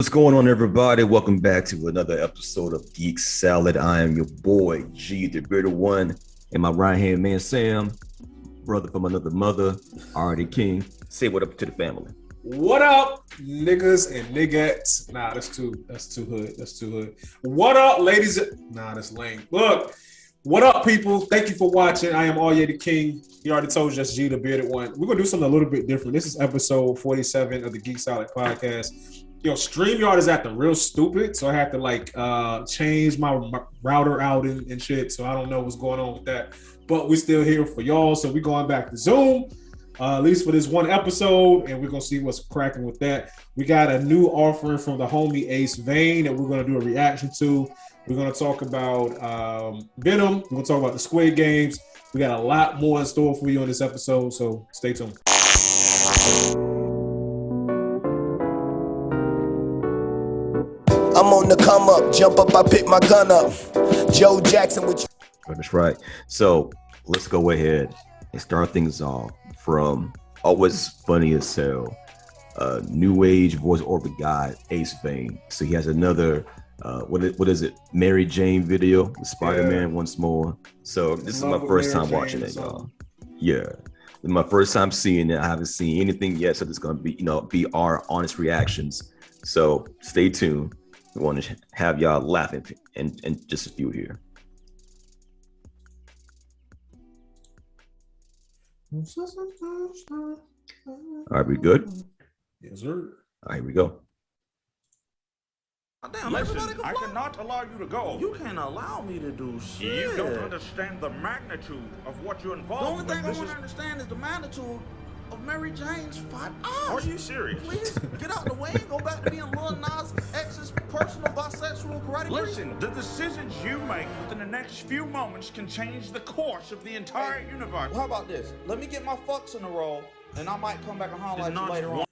What's going on, everybody? Welcome back to another episode of Geek Salad. I am your boy, G, the bearded one, and my right-hand man, Sam, brother from another mother, already King. Say what up to the family. What up, niggas and niggettes? Nah, that's too hood. That's too hood. What up, ladies? Nah, that's lame. Look, what up, people? Thank you for watching. I am Alye the King. He already told you that's G, the bearded one. We're gonna do something a little bit different. This is episode 47 of the Geek Salad podcast. Yo, StreamYard is acting real stupid, so I have to change my router out and shit. So I don't know what's going on with that, but we're still here for y'all. So we're going back to Zoom, at least for this one episode, and we're gonna see what's cracking with that. We got a new offering from the homie Ace Vane that we're gonna do a reaction to. We're gonna talk about Venom. We're gonna talk about the Squid Games. We got a lot more in store for you on this episode, so stay tuned. I'm on the come up, jump up, I pick my gun up. Joe Jackson with you. That's right. So let's go ahead and start things off from always funny as hell. New age voice over guy, Ace Vane. So he has another what is it? Mary Jane video with Spider-Man once more. So this is my first time watching it, y'all. Yeah. This is my first time seeing it. I haven't seen anything yet, so it's gonna be our honest reactions. So stay tuned. We want to have y'all laughing and just a few here. All right, we good? Yes, sir. All right, here we go. Oh, damn, listen, I cannot allow you to go. You can't allow me to do shit. You don't understand the magnitude of what you're involved with. The only thing I want to understand is the magnitude of Mary Jane's fight off. Are you serious? Please get out the way and go back to being Lil Nas X's personal bisexual karate. Listen, the decisions you make within the next few moments can change the course of the entire universe. How about this? Let me get my fucks in a row, and I might come back and highlight you later on.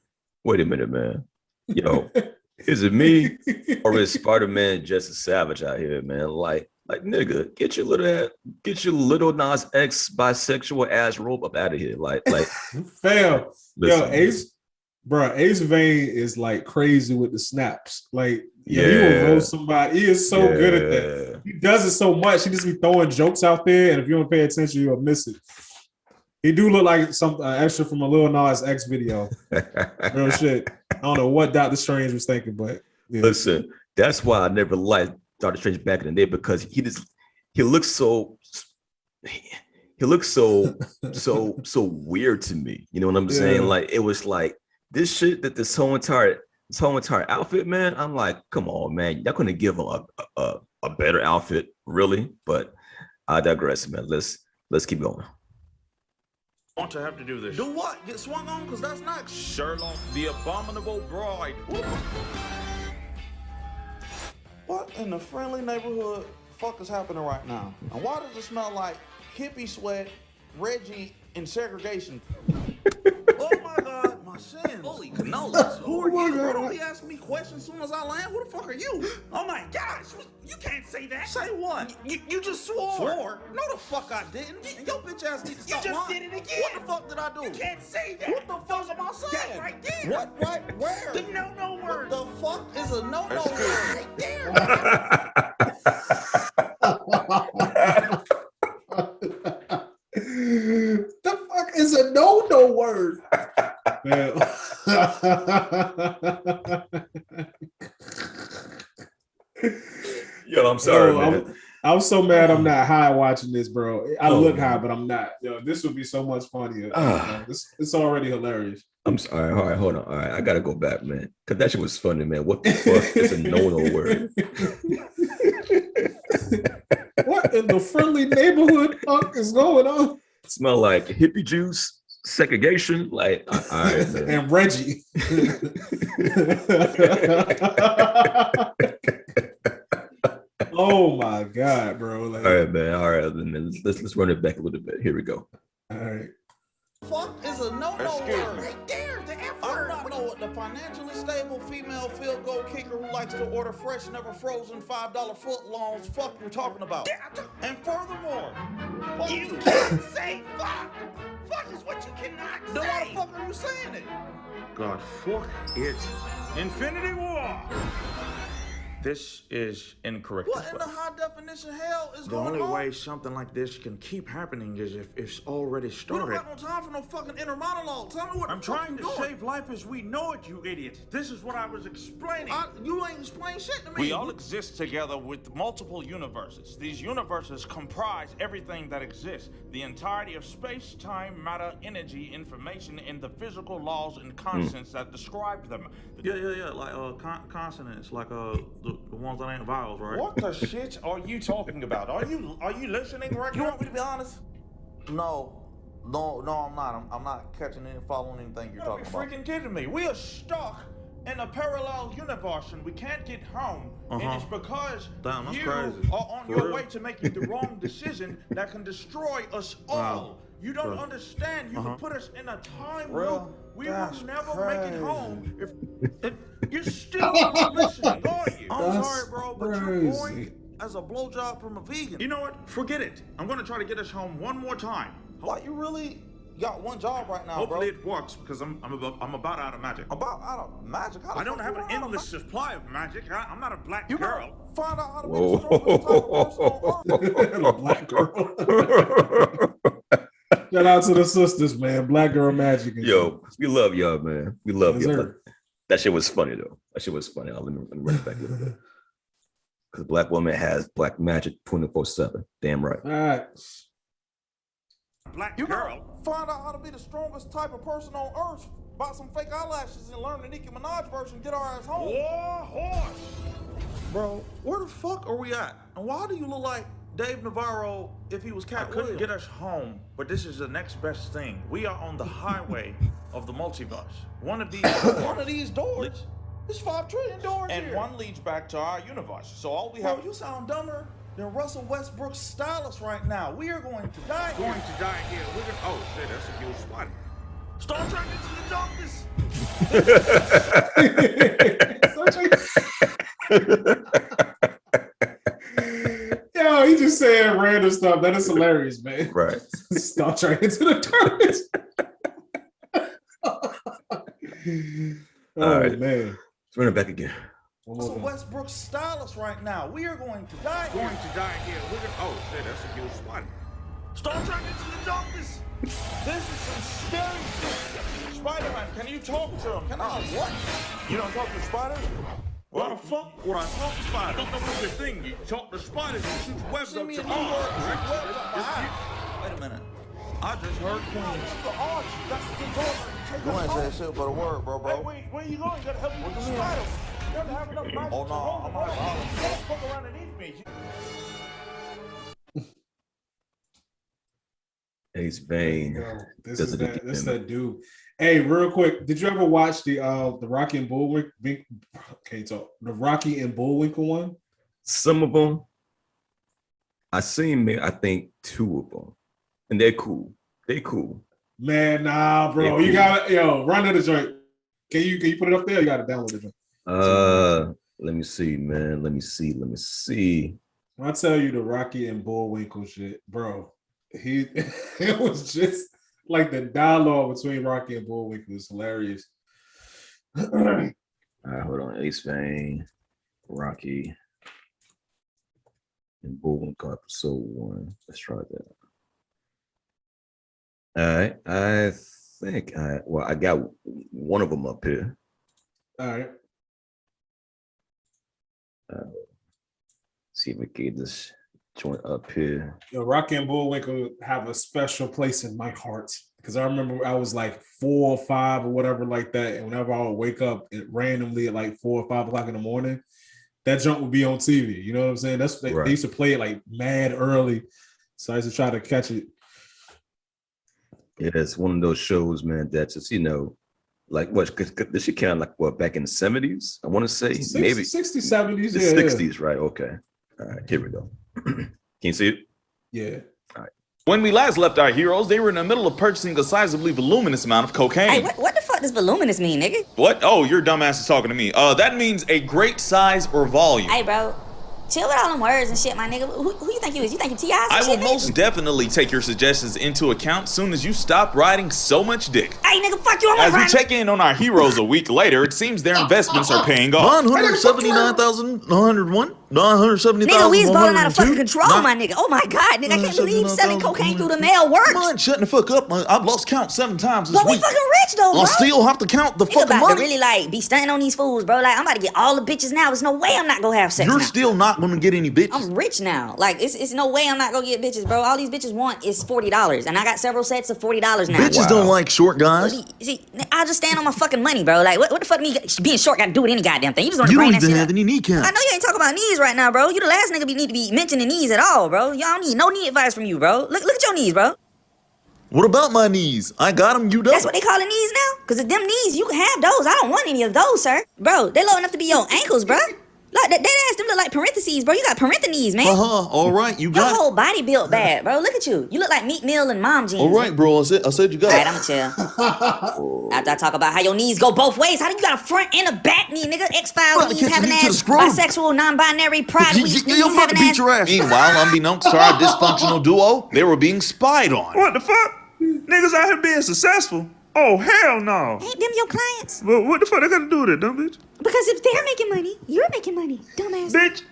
Wait a minute, man. Yo, is it me or is Spider-Man just a savage out here, man? Like nigga, get your little Nas X bisexual ass rope up out of here. Like Fam. Listen, Yo, Ace Vane is like crazy with the snaps. Like, he will roast somebody. He is so good at that. He does it so much. He just be throwing jokes out there, and if you don't pay attention, you'll miss it. He do look like some extra from a Lil Nas X video. Real shit. I don't know what Dr. Strange was thinking, but yeah. Listen, that's why I never liked Dr. Strange back in the day, because he looks so weird to me. You know what I'm saying? Like, it was like this shit that this whole entire outfit, man. I'm like, come on, man, y'all couldn't give him a better outfit, really? But I digress, man. Let's keep going. Want to have to do this? Do what? Get swung on? Because that's not Sherlock, the abominable bride. What in the friendly neighborhood fuck is happening right now? And why does it smell like hippie sweat, Reggie, and segregation? Oh my God, my sins. Holy cannolis. Who are you? Bro, don't be asking me questions as soon as I land. Who the fuck are you? Oh my gosh, you can't say that. Say what? You just swore. Swore? No, the fuck I didn't. And your bitch ass need to stop You just lying. did it again. What the fuck did I do? You can't say that. What the fuck am I saying? That right there. What? Right where? The no word. What the fuck is a no-no word? Right there. The fuck is a no word? Yo, I'm sorry, man. I'm so mad I'm not high watching this, bro. I look high, but I'm not. Yo, this would be so much funnier. It's already hilarious. I'm sorry. All right, hold on. All right, I gotta go back, man, because that shit was funny, man. What the fuck is a no word? What in the friendly neighborhood fuck is going on? Smell like hippie juice, segregation, like all right, man. And Reggie. Oh my God, bro. Like, all right, man. All right, man. Let's run it back a little bit. Here we go. All right. fuck is a no-no Excuse word? me. Right there, the F word. I'm not know what the financially stable female field goal kicker who likes to order fresh, never frozen $5 foot longs. Fuck you're talking about. And furthermore, fuck you can't say fuck. Fuck is what you cannot then why say. the fuck are you saying it? God, fuck it. Infinity War. This is incorrect. What in the high definition hell is The going only on? way something like this can keep happening is if it's already We don't started. got no time for no fucking inner monologue. Tell me what I'm the fuck trying you to doing. save life as we know it, you idiot. This is what I was explaining. You ain't explain shit to me. We all exist together with multiple universes. These universes comprise everything that exists. The entirety of space, time, matter, energy, information, and the physical laws and constants that describe them. Yeah, like consonants, like the ones that ain't vowels, right? What the shit are you talking about? Are you listening right You now? want me to be honest? No, I'm not. I'm not catching any, following anything you're You gotta talking be about. freaking kidding me. We are stuck in a parallel universe and we can't get home. And it's because Damn, that's you crazy. are on For your real? way to making the wrong decision that can destroy us all. You don't understand. You can put us in a time Real? loop. We That's will never make it crazy. home if you're still not listening, are you? I'm That's sorry, bro, but you're crazy. boring as a blowjob from a vegan. You know what? Forget it. I'm gonna try to get us home one more time. Why you really got one job right now, Hopefully bro? it works because I'm about out of magic. About out of magic? How the I don't fuck have you an out of endless magic? supply of magic. I'm not a black You girl. gotta find out how to be the strongest type of person on earth. The black girl. Shout out to the sisters, man. Black girl magic. and Yo, we love y'all, man. We love Yes, y'all. sir. That shit was funny though. That shit was funny. Let me run it back a little bit. Because black woman has black magic 24/7. Damn right. shit. Facts. Black You gotta girl. find out how to be the strongest type of person on earth. Buy some fake eyelashes and learn the Nicki Minaj version. Get our ass home. War horse. Bro, where the fuck are we at? And why do you look like Dave Navarro if he was I Cat couldn't Williams? get us home, but this is the next best thing. We are on the highway of the multiverse. One of these One of these doors. There's 5 trillion doors And here. one leads back to our universe. So all we Bro, have you sound dumber than Russell Westbrook's stylist right now. We are going to die here. going to die here. We're gonna. Oh shit, that's a huge spot. Star Trek Into the Darkness. Yo, he just saying random stuff. That is hilarious, man. Right. Stop trying into the darkness. Oh, All right. man. Let's run it back again. One Russell more time. Westbrook's stylist right now. We are going to die here. Going to die here. We're gonna. Oh shit, that's a huge spot. Star Trek Into the Darkness. This is some scary shit. Spider-Man, can you talk to him? Can I what? You don't talk to spiders? Why the fuck would I talk to spiders? That's your thing. You talk to spiders and shoot webs See up me your in New York, arms. shoot webs up my ass. Wait a minute. I just heard Queens. The arch, that's the door. Take You us ain't home. say shit but a word, bro, Hey, where you going? You gotta help me with the spiders. You have to have enough magic Oh, to no, hold I'm the not door. violent. You don't fuck around and eat me. Ace Bane. Yo, this Does is it that. This again. that dude. Hey, real quick, did you ever watch the Rocky and Bullwinkle? Can't talk. The Rocky and Bullwinkle one. Some of them, I seen, I think 2 of them, and they're cool. They cool. Man, nah, bro. Yeah, You cool. gotta run to the joint. Can you put it up there? You gotta download the joint. Let me see, man. Let me see. When I tell you the Rocky and Bullwinkle shit, bro, it was just like the dialogue between Rocky and Bullwinkle is hilarious. All right, hold on. Ace Bane, Rocky, and Bullwinkle episode 1. Let's try that. All right, I think I got one of them up here. All right. See if we can get this joint up here. Yo, Rocky and Bullwinkle have a special place in my heart because I remember I was like 4 or 5 or whatever like that, and whenever I would wake up randomly at like 4 or 5 o'clock in the morning, that junk would be on TV. You know what I'm saying? They used to play it like mad early, so I used to try to catch it. Yeah, it's one of those shows, man, that's just, like what, because this shit kind of like what, back in the 70s, I want to say, maybe 60s, 70s, the 60s, right? Okay. All right, here we go. Can you see it? Yeah. All right. When we last left our heroes, they were in the middle of purchasing a sizably voluminous amount of cocaine. Hey, what the fuck does voluminous mean, nigga? What? Oh, your dumbass is talking to me. That means a great size or volume. Hey, bro. Chill with all them words and shit, my nigga. Who you think you is? You think you T.I.'s I will shit, most definitely take your suggestions into account soon as you stop riding so much dick. Hey, nigga, fuck you. As we check in on our heroes a week later, it seems their investments are paying off. 979,901? 970,000. Nigga, we is balling out of fucking control, my nigga. Oh my God, nigga, I can't believe selling cocaine through the mail works. Man, shutting the fuck up. I've lost count 7 times this But we week. fucking rich though, bro. I'll still have to count the Nigga fucking about money. to really like be stunting on these fools, bro. Like I'm about to get all the bitches now. There's no way I'm not gonna have sex You're now. still not gonna get any bitches. I'm rich now. Like it's no way I'm not gonna get bitches, bro. All these bitches want is $40, and I got several sets of $40 now. Bitches don't like short guys. See, I just stand on my fucking money, bro. Like what the fuck me being short got to do with any goddamn thing? You just want to You bring don't that even shit have up. any kneecaps. I know you ain't talking about knees right now, bro. You the last nigga need to be mentioning knees at all, bro. Y'all don't need no knee advice from you, bro. Look at your knees, bro. What about my knees? I got them, you don't. That's what they calling knees now? Cause if them knees, you can have those. I don't want any of those, sir. Bro, they low enough to be your ankles, bro. Like that ass them look like parentheses, bro. You got parentheses, man. All right, you Your got it. whole body built bad, bro. Look at you. You look like Meat Meal and Mom jeans. All right, bro. I said you got All it. right, I'ma chill. After I talk about how your knees go both ways, how do you got a front and a back knee, nigga? X-Files Well, knees can't having you to the ass, scrotum? bisexual, non-binary, pride weak knees I'm about having to beat ass. your ass. Meanwhile, unbeknownst to our dysfunctional duo, they were being spied on. What the fuck? Niggas out here being successful? Oh, hell no. Ain't them your clients? Well, what the fuck they got to do with it, dumb bitch? Because if they're making money, you're making money, dumbass. Bitch,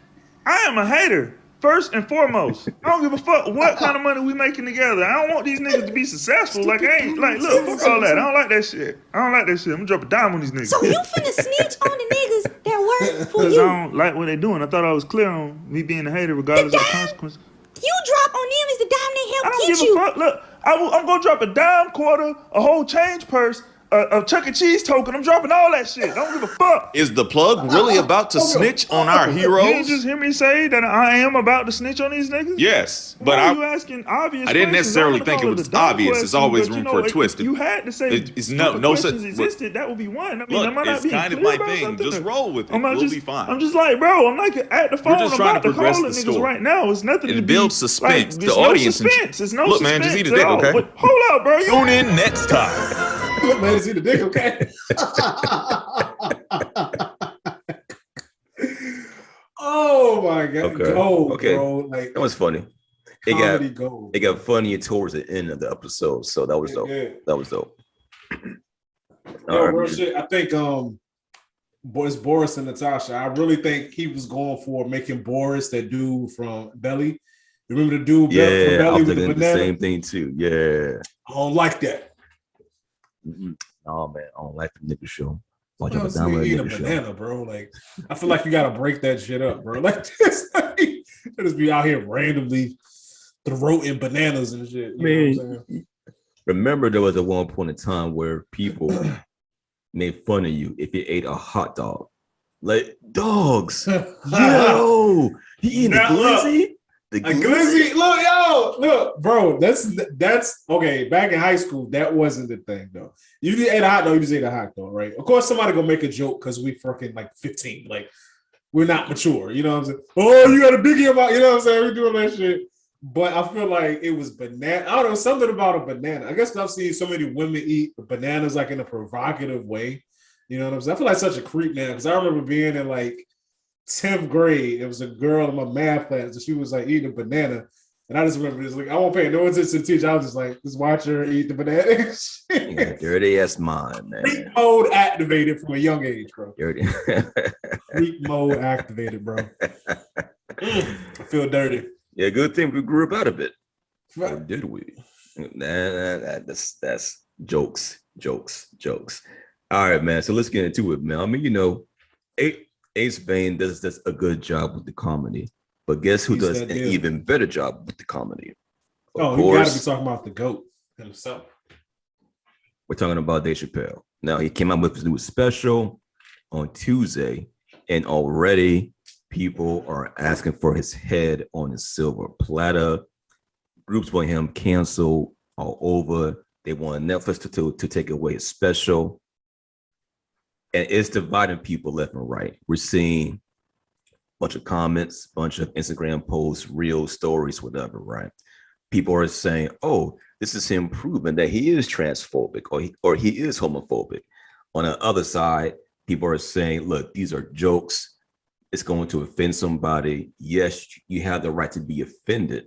I am a hater. First and foremost, I don't give a fuck what kind of money we making together. I don't want these niggas to be successful. Like, I ain't, like, look, fuck all that. I don't like that shit. I'm gonna drop a dime on these niggas. So you finna snitch on the niggas that work for Because you? I don't like what they doing. I thought I was clear on me being a hater regardless of the consequences. You drop on them is the dime they I help don't get give you. a fuck. Look, I'm gonna drop a dime, quarter, a whole change purse, a Chuck E. Cheese token. I'm dropping all that shit. I don't give a fuck. Is the plug really about to snitch on our You didn't heroes? just hear me say that I am about to snitch on these niggas? Yes, but Why are you asking obvious I didn't questions? necessarily I'm gonna think call it was a dumb obvious. There's question, always but room you for a know, twist. If you had to say It's no questions such- existed, that would be one. I mean, Look, am I not it's being kind of clear my about thing. something? Just roll with it. I'm not We'll just, be fine. I'm just like, bro, I'm like at the phone. just I'm trying about to to call progress the the niggas story. right now. It's nothing It to builds be, suspense. Like, The audience no suspense. It's no Look, suspense man, just eat a at dick, all. okay? But hold up, bro. You Tune in next time. Look, man, see the dick, okay? Oh my god, Okay. gold, Okay. bro. Like That was funny. comedy gold. It got funnier towards the end of the episode, so that was dope. Yeah. That was dope. Yo, All real right. shit. I think it's Boris and Natasha. I really think he was going for making Boris that dude from Belly. Remember the dude from Yeah, I Belly was with the thinking the banana? same thing too. Yeah. I don't like that. Oh man, I don't like the nigga show. Watch Yo, out this for down nigga eat a nigga show. banana, bro. Like, I feel like you gotta break that shit up, bro. Like this, like, just be out here randomly throating bananas and shit. You know what I'm saying? Remember, there was at one point in time where people made fun of you if you ate a hot dog. Like dogs. Yo, he eating the Now, look, glizzy? The A glizzy, look, bro. That's okay. Back in high school, that wasn't the thing though. You ate a hot dog, you just ate a hot dog, right? Of course, somebody gonna make a joke because we freaking like 15, like we're not mature. You know what I'm saying? Oh, you got a biggie about, you know what I'm saying? We're doing that shit. But I feel like it was banana. I don't know, something about a banana. I guess I've seen so many women eat bananas like in a provocative way. You know what I'm saying? I feel like such a creep now because I remember being in like 10th grade. It was a girl in my math class and she was like eating a banana. And I just remember this, like, I won't pay no attention to the teacher. I was just like, just watch her eat the banana. Yeah, dirty ass mind, man. Freak mode activated from a young age, bro. Dirty. Freak mode activated, bro. I feel dirty. Yeah, good thing we grew up out of it. Or Right. did we? That's jokes. All right, man. So let's get into it, man. I mean, you know, Ace Vane does a good job with the comedy, but guess who He's does that an dude. even better job with the comedy? Oh, you gotta be talking about the GOAT himself. We're talking about Dave Chappelle. Now, he came out with his new special on Tuesday, and already people are asking for his head on a silver platter. Groups want him canceled all over. They want Netflix to take away his special. And it's dividing people left and right. We're seeing a bunch of comments, bunch of Instagram posts, real stories, whatever, right? people are saying, "Oh, this is him proving that he is transphobic or he is homophobic." On the other side, people are saying, "Look, these are jokes. It's going to offend somebody. Yes, you have the right to be offended.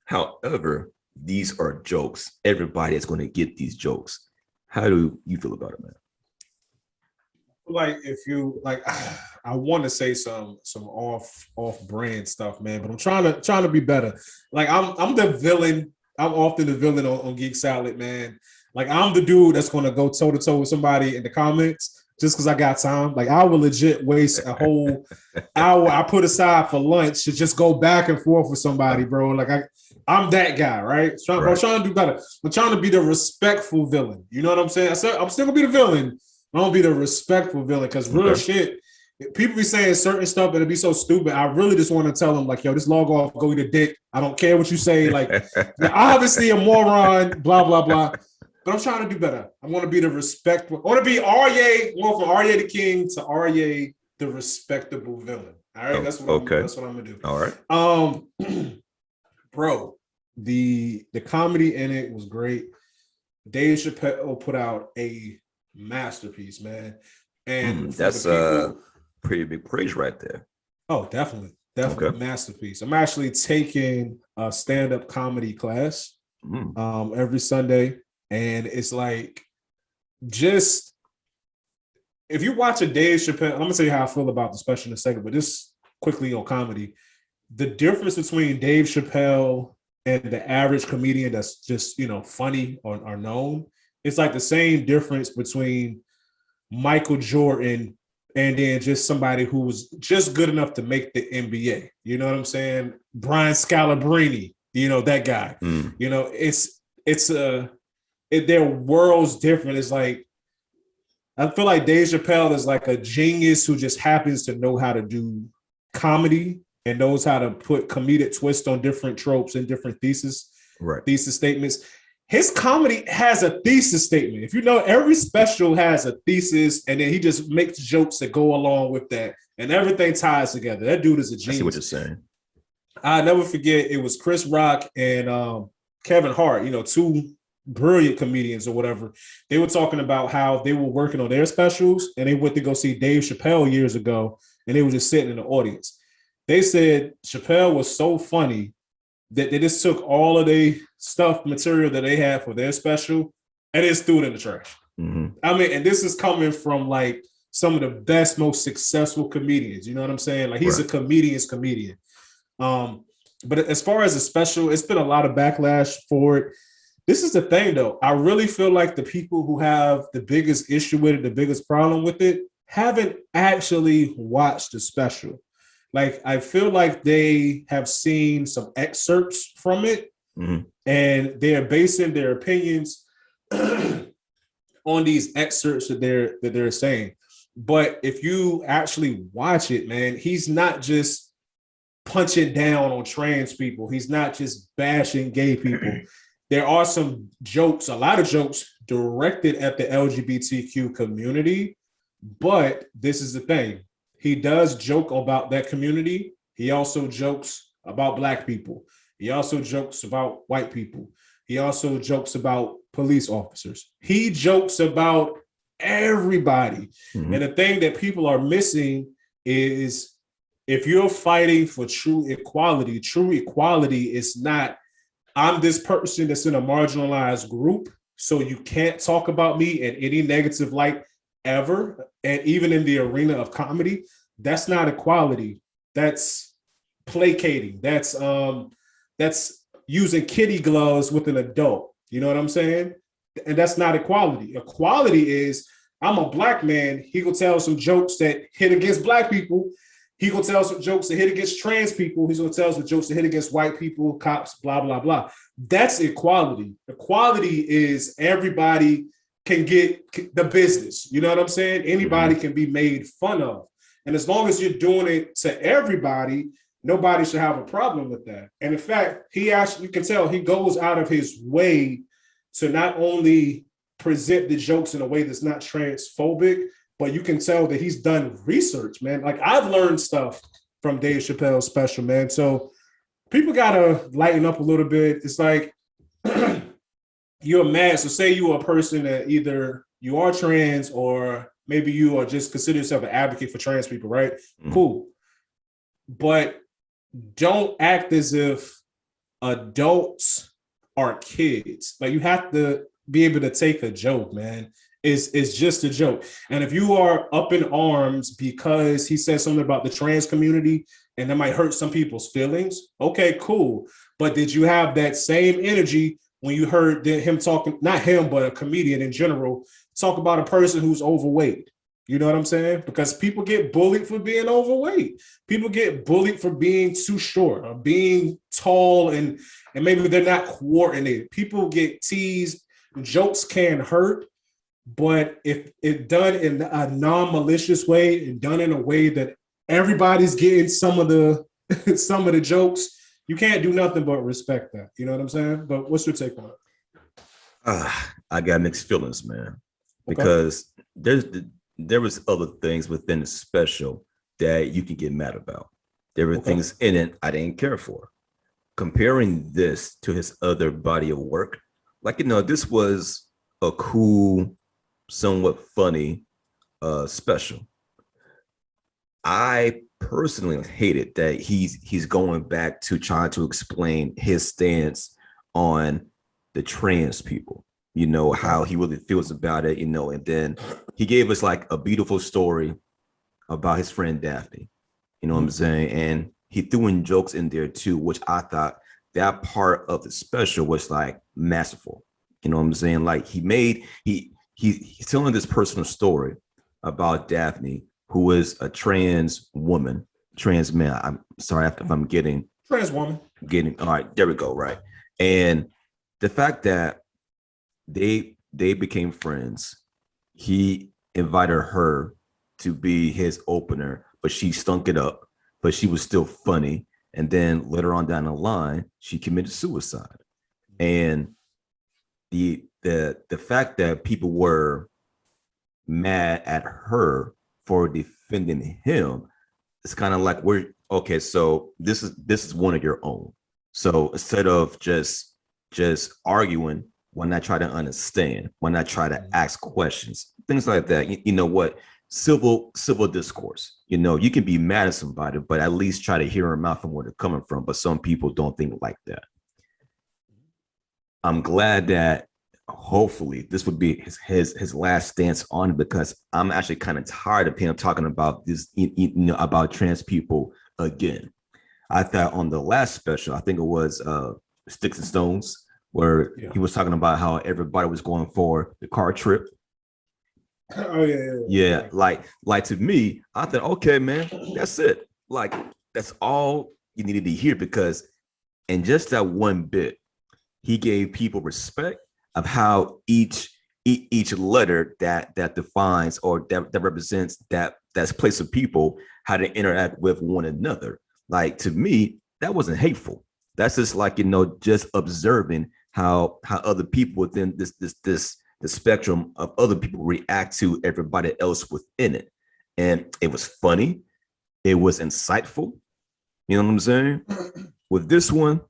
However, these are jokes. Everybody is going to get these jokes." How do you feel about it, man? Like if you like, I want to say some off brand stuff, man, but I'm trying to be better. Like I'm the villain. I'm often the villain on Geek Salad, man. Like I'm the dude that's going to go toe to toe with somebody in the comments just because I got time. Like I will legit waste a whole hour I put aside for lunch to just go back and forth with somebody, bro. Like I'm that guy, right? I'm trying to do better. I'm trying to be the respectful villain. You know what I'm saying? I'm still gonna be the villain. I'm gonna be the respectful villain because real shit. People be saying certain stuff that'll be so stupid. I really just want to tell them, like, yo, just log off, go eat a dick. I don't care what you say. Like, you're obviously a moron, blah, blah, blah. But I'm trying to do better. I want to be the respectful. I want to be Arye, going from Arye the King to Arye the respectable villain. All right, that's what I'm gonna do. All right. Bro, the comedy in it was great. Dave Chappelle put out a masterpiece, man. And that's a pretty big praise right there. Oh, definitely masterpiece. I'm actually taking a stand-up comedy class every Sunday, and it's like, just if you watch a Dave Chappelle, I'm gonna tell you how I feel about the special in a second, but just quickly on comedy, the difference between Dave Chappelle and the average comedian that's just, funny or known, it's like the same difference between Michael Jordan and then just somebody who was just good enough to make the NBA. You know what I'm saying? Brian Scalabrine, that guy. Their world's different. It's like, I feel like Dave Chappelle is like a genius who just happens to know how to do comedy and knows how to put comedic twist on different tropes and different thesis statements. His comedy has a thesis statement. If you know, every special has a thesis, and then he just makes jokes that go along with that, and everything ties together. That dude is a genius. I see what you're saying. I'll never forget, it was Chris Rock and Kevin Hart, two brilliant comedians or whatever. They were talking about how they were working on their specials, and they went to go see Dave Chappelle years ago, and they were just sitting in the audience. They said Chappelle was so funny that they just took all of the material that they had for their special and just threw it in the trash. Mm-hmm. I mean, and this is coming from like some of the best, most successful comedians. You know what I'm saying? Like he's a comedian's comedian. But as far as a special, it's been a lot of backlash for it. This is the thing, though. I really feel like the people who have the biggest issue with it, the biggest problem with it, haven't actually watched the special. Like, I feel like they have seen some excerpts from it, and they're basing their opinions on these excerpts that they're saying. But if you actually watch it, man, he's not just punching down on trans people. He's not just bashing gay people. There are some jokes, a lot of jokes directed at the LGBTQ community. But this is the thing. He does joke about that community. He also jokes about Black people. He also jokes about white people. He also jokes about police officers. He jokes about everybody. And the thing that people are missing is, if you're fighting for true equality is not, I'm this person that's in a marginalized group, so you can't talk about me in any negative light ever. And even in the arena of comedy, that's not equality. That's placating. That's using kitty gloves with an adult. You know what I'm saying? And that's not equality. Equality is, I'm a Black man. He gonna tell some jokes that hit against Black people. He gonna tell some jokes that hit against trans people. He's gonna tell some jokes that hit against white people, cops, blah, blah, blah. That's equality. Equality is everybody can get the business. You know what I'm saying? Anybody can be made fun of. And as long as you're doing it to everybody, nobody should have a problem with that. And in fact, you can tell he goes out of his way to not only present the jokes in a way that's not transphobic, but you can tell that he's done research, man. Like, I've learned stuff from Dave Chappelle's special, man. So people gotta lighten up a little bit. It's like you're mad. So say you are a person that either you are trans or maybe you are just consider yourself an advocate for trans people, right? Cool. But don't act as if adults are kids. Like you have to be able to take a joke, man. It's just a joke. And if you are up in arms because he said something about the trans community and that might hurt some people's feelings, okay, cool. But did you have that same energy when you heard him talking, not him, but a comedian in general, talk about a person who's overweight? You know what I'm saying? Because people get bullied for being overweight. People get bullied for being too short or being tall and maybe they're not coordinated. People get teased. Jokes can hurt, but if it done in a non-malicious way and done in a way that everybody's getting some of the some of the jokes, you can't do nothing but respect that. You know what I'm saying? But what's your take on it? I got mixed feelings, man, because there was other things within the special that you can get mad about. There were things in it I didn't care for. Comparing this to his other body of work, like, this was a cool, somewhat funny special. I personally hated that he's going back to trying to explain his stance on the trans people, how he really feels about it, and then he gave us like a beautiful story about his friend Daphne, what I'm saying? And he threw in jokes in there too, which I thought that part of the special was like masterful. You know what I'm saying? Like he's telling this personal story about Daphne, who is a trans woman, trans man. I'm sorry if I'm getting trans woman. All right, there we go. Right. And the fact that they became friends, he invited her to be his opener, but she stunk it up, but she was still funny. And then later on down the line, she committed suicide. And the fact that people were mad at her for defending him, it's kind of like, okay, so this is one of your own. So instead of just arguing, why not try to understand? Why not try to ask questions? Things like that. You know what? Civil discourse. You can be mad at somebody, but at least try to hear them out from where they're coming from. But some people don't think like that. I'm glad that hopefully this would be his last stance on it, because I'm actually kind of tired of him talking about this, about trans people again. I thought on the last special, I think it was Sticks and Stones, where he was talking about how everybody was going for the car trip. Oh yeah. Like to me, I thought, okay, man, that's it. Like that's all you needed to hear, because in just that one bit, he gave people respect of how each letter that defines or that represents that's place of people, how to interact with one another. Like to me, that wasn't hateful. That's just like, just observing how other people within the spectrum of other people react to everybody else within it. And it was funny. It was insightful. You know what I'm saying? With this one,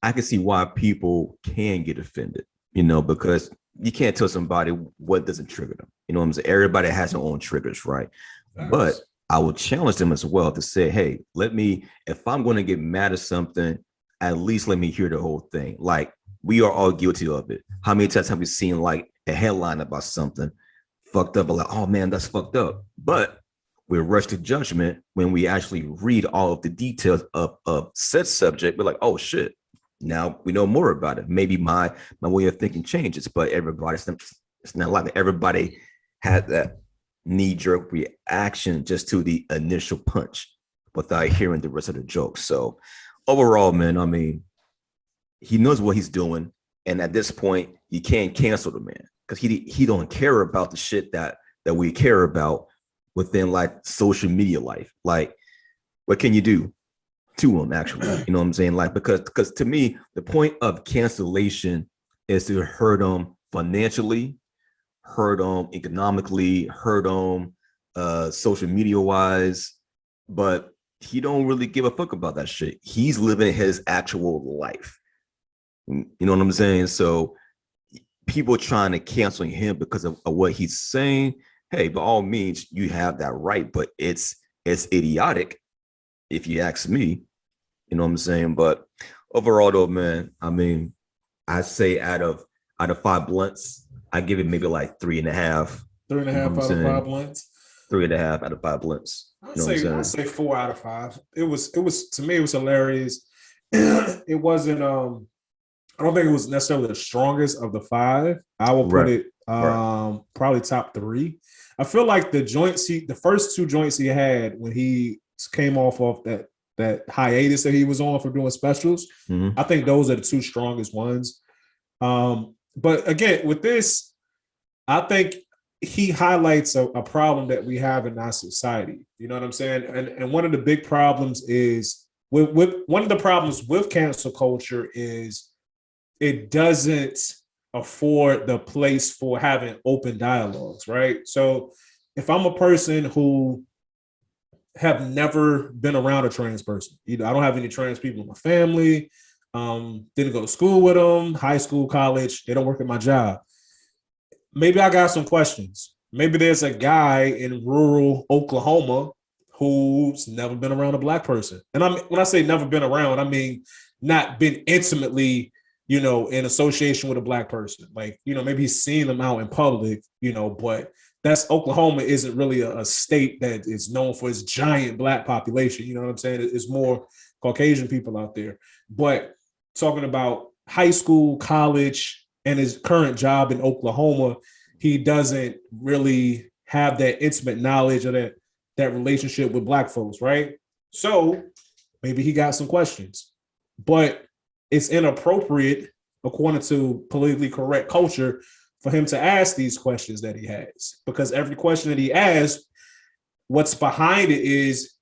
I can see why people can get offended, because you can't tell somebody what doesn't trigger them. You know what I'm saying? Everybody has their own triggers, right? Nice. But I will challenge them as well to say, hey, if I'm going to get mad at something, at least let me hear the whole thing. Like, we are all guilty of it. How many times have we seen like a headline about something fucked up, like, oh man, that's fucked up. But we're rushed to judgment when we actually read all of the details of said subject. We're like, oh shit, now we know more about it. Maybe my way of thinking changes, but it's not like everybody had that knee-jerk reaction just to the initial punch without hearing the rest of the joke. So overall, man, I mean, he knows what he's doing, and at this point, you can't cancel the man because he don't care about the shit that we care about within like social media life. Like, what can you do to him, actually? You know what I'm saying? Like, because to me, the point of cancellation is to hurt him financially, hurt him economically, hurt him social media wise. But he don't really give a fuck about that shit. He's living his actual life. You know what I'm saying? So people trying to cancel him because of what he's saying. Hey, by all means, you have that right, but it's idiotic, if you ask me. You know what I'm saying? But overall, though, man, I mean, I say out of 5 blunts, I give it maybe like 3.5. 3.5 out of 5 blunts. 3.5 out of 5 blunts. I'd say 4 out of 5. It was to me, it was hilarious. It wasn't I don't think it was necessarily the strongest of the 5. I will put it probably top 3. I feel like the first 2 joints he had when he came off of that hiatus that he was on for doing specials, I think those are the 2 strongest ones. But again, with this, I think he highlights a problem that we have in our society. You know what I'm saying? And one of the big problems is with one of the problems with cancel culture is it doesn't afford the place for having open dialogues, right? So if I'm a person who have never been around a trans person, I don't have any trans people in my family, didn't go to school with them, high school, college, they don't work at my job. Maybe I got some questions. Maybe there's a guy in rural Oklahoma who's never been around a Black person. And when I say never been around, I mean not been intimately, in association with a Black person. Like, maybe he's seen them out in public, but Oklahoma isn't really a state that is known for its giant Black population. You know what I'm saying? It's more Caucasian people out there. But talking about high school, college, and his current job in Oklahoma, he doesn't really have that intimate knowledge of that relationship with Black folks, right? So maybe he got some questions, but it's inappropriate, according to politically correct culture, for him to ask these questions that he has, because every question that he asks, what's behind it is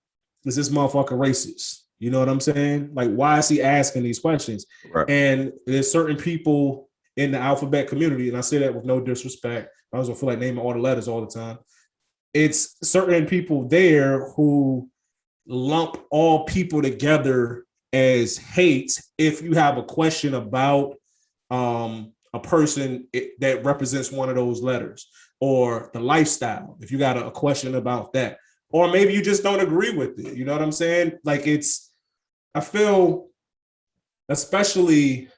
this motherfucker racist? You know what I'm saying? Like, why is he asking these questions? Right. And there's certain people in the alphabet community, and I say that with no disrespect, I also feel like naming all the letters all the time. It's certain people there who lump all people together as hate if you have a question about a person that represents one of those letters, or the lifestyle, if you got a question about that, or maybe you just don't agree with it. You know what I'm saying? Like, I feel especially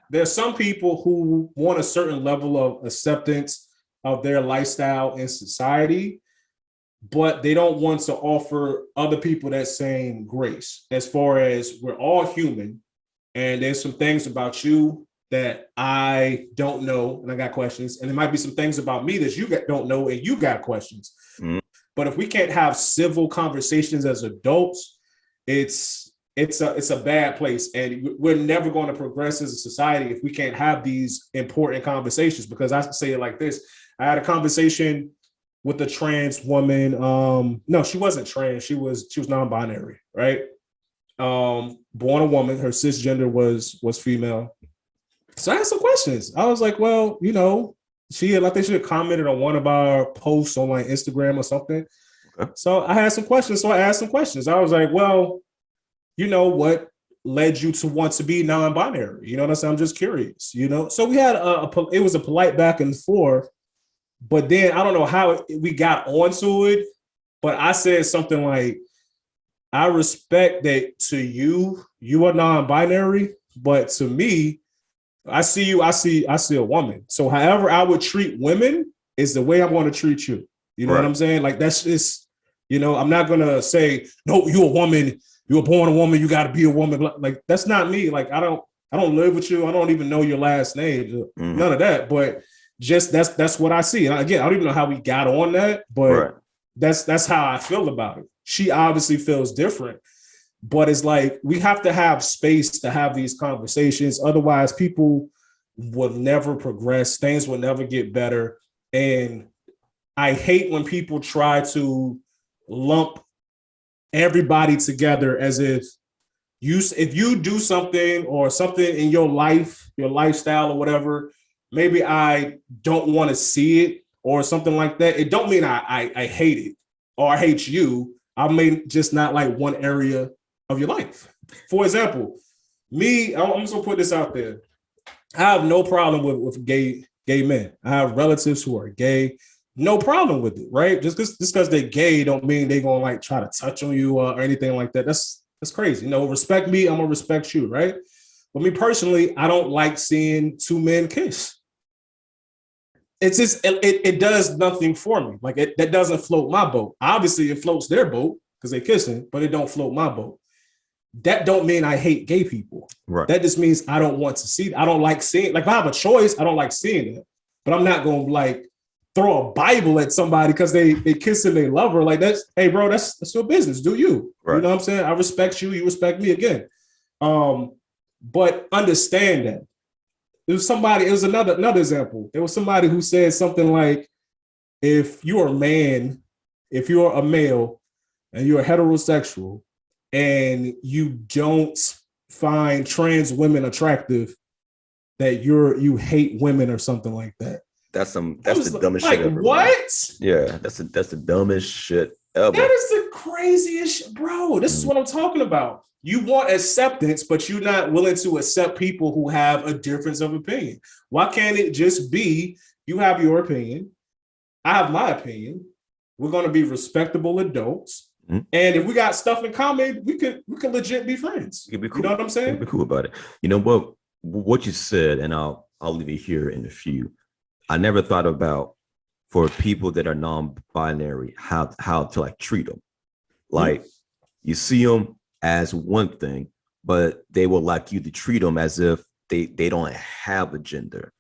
there's some people who want a certain level of acceptance of their lifestyle in society, but they don't want to offer other people that same grace, as far as we're all human and there's some things about you that I don't know and I got questions, and there might be some things about me that you don't know and you got questions. But if we can't have civil conversations as adults, it's a bad place, and we're never going to progress as a society if we can't have these important conversations. Because I say it like this: I had a conversation with a trans woman. No, she wasn't trans. She was non-binary, right? Born a woman. Her cisgender was female. So I had some questions. I was like, well, she had commented on one of our posts on like Instagram or something. Okay. So I had some questions. So I asked some questions. I was like, well, what led you to want to be non-binary? You know what I'm saying? I'm just curious, So we had it was a polite back and forth, but then I don't know how we got onto it, but I said something like, I respect that to you are non-binary, but to me, I see a woman. So however I would treat women is the way I'm going to treat you. You know what I'm saying? Like, that's just, I'm not going to say, no, you're a woman. You were born a woman. You got to be a woman. Like, that's not me. Like, I don't live with you. I don't even know your last name. None of that. But just that's what I see. And again, I don't even know how we got on that, but that's how I feel about it. She obviously feels different, but it's like we have to have space to have these conversations. Otherwise, people will never progress. Things will never get better. And I hate when people try to lump everybody together as if you do something or something in your life, your lifestyle or whatever, maybe I don't want to see it or something like that. It don't mean I hate it. or I hate you. I may just not like one area of your life. For example, me, I'm just gonna put this out there. I have no problem with gay men. I have relatives who are gay. No problem with it, right? Just because they're gay don't mean they're gonna like try to touch on you or anything like that. That's crazy. Respect me, I'm gonna respect you, right? But me personally, I don't like seeing two men kiss. It's just it does nothing for me. Like that doesn't float my boat. Obviously, it floats their boat because they're kissing, but it don't float my boat. That don't mean I hate gay people. Right. That just means I don't want to see it. I don't like seeing, like if I have a choice, I don't like seeing it. But I'm not gonna like throw a Bible at somebody because they kissing their lover. Like hey bro, that's your business. Do you? Right. You know what I'm saying? I respect you, you respect me again. But understand that. It was another example. There was somebody who said something like, if you're a man, if you're a male and you're heterosexual, and you don't find trans women attractive, that you hate women or something like that. That's the dumbest shit ever. What? Yeah, that's the dumbest shit ever. That is the craziest shit, bro. This is what I'm talking about. You want acceptance, but you're not willing to accept people who have a difference of opinion. Why can't it just be you have your opinion, I have my opinion, we're going to be respectable adults. Mm-hmm. And if we got stuff in common, we can legit be friends. Be cool. You know what I'm saying? Be cool about it. You know what you said, and I'll leave it here in a few. I never thought about for people that are non-binary how to like treat them. Like you see them as one thing, but they will like you to treat them as if they don't have a gender.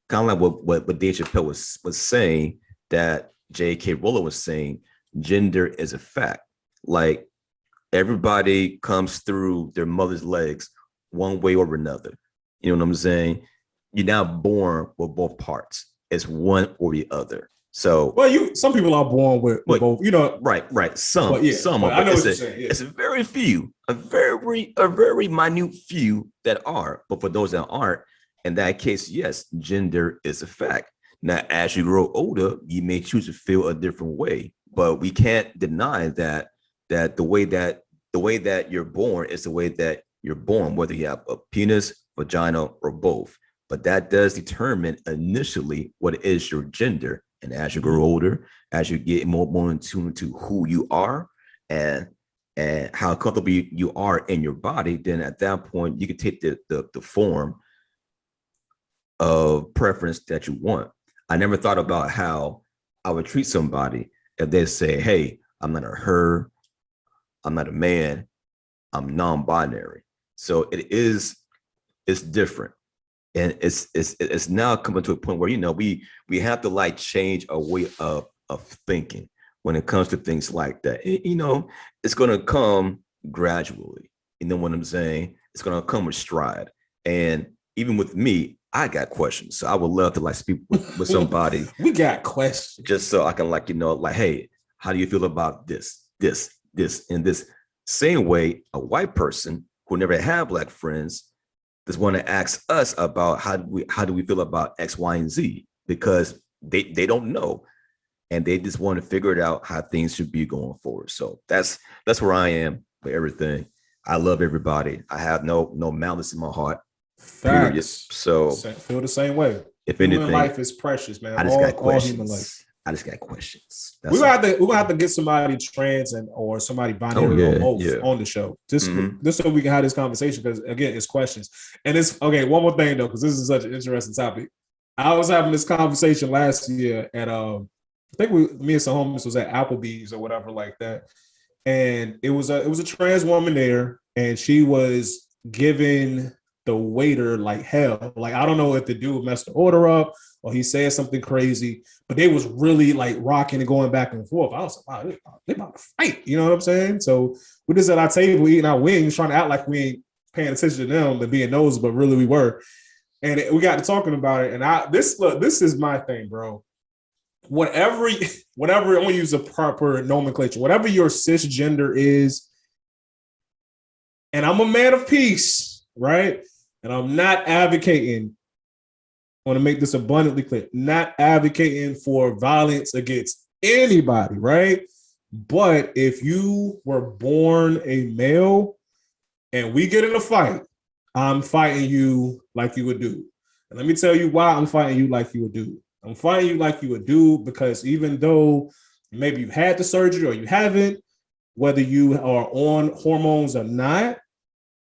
Kind of like what Dave Chappelle was saying, that J.K. Rowling was saying, gender is a fact. Like everybody comes through their mother's legs one way or another. You know what I'm saying? You're not born with both parts. It's one or the other. So some people are born with both. You know, right. Some. But I know what you're saying. Yeah. It's a very minute few that are. But for those that aren't, in that case, yes, gender is a fact. Now, as you grow older, you may choose to feel a different way, but we can't deny that the way that you're born is the way that you're born, whether you have a penis, vagina, or both. But that does determine initially what is your gender. And as you grow older, as you get more in tune to who you are and how comfortable you are in your body, then at that point you can take the form of preference that you want. I never thought about how I would treat somebody if they say, hey, I'm not a her, I'm not a man, I'm non-binary. So it's different. And it's now coming to a point where, you know, we have to like change our way of thinking when it comes to things like that. You know, it's going to come gradually. You know what I'm saying? It's going to come with stride. And even with me, I got questions. So I would love to like speak with somebody. We got questions. Just so I can like, you know, like, hey, how do you feel about this, and this? Same way a white person who never had black friends just want to ask us about how do we feel about X, Y, and Z, because they don't know. And they just want to figure it out how things should be going forward. So that's where I am with everything. I love everybody. I have no malice in my heart. Facts. So feel the same way. If anything, human life is precious, man. I just got questions. All human life. I just got questions. We're gonna have to get somebody trans or somebody binary or both on the show. Just so we can have this conversation, because again, it's questions. And it's okay. One more thing though, because this is such an interesting topic. I was having this conversation last year at I think me and some homies was at Applebee's or whatever like that, and it was a trans woman there, and she was giving the waiter like hell. Like, I don't know if the dude messed the order up or he said something crazy, but they was really like rocking and going back and forth. I was like, wow, they about to fight. You know what I'm saying? So we're just at our table eating our wings, trying to act like we ain't paying attention to them and being nosy, but really we were. And we got to talking about it. And this is my thing, bro. Whatever, I'm gonna use a proper nomenclature, whatever your cisgender is, and I'm a man of peace, right? And I'm not advocating, I want to make this abundantly clear, not advocating for violence against anybody, right? But if you were born a male and we get in a fight, I'm fighting you like you would do. And let me tell you why I'm fighting you like you would do. I'm fighting you like you would do because even though maybe you had the surgery or you haven't, whether you are on hormones or not,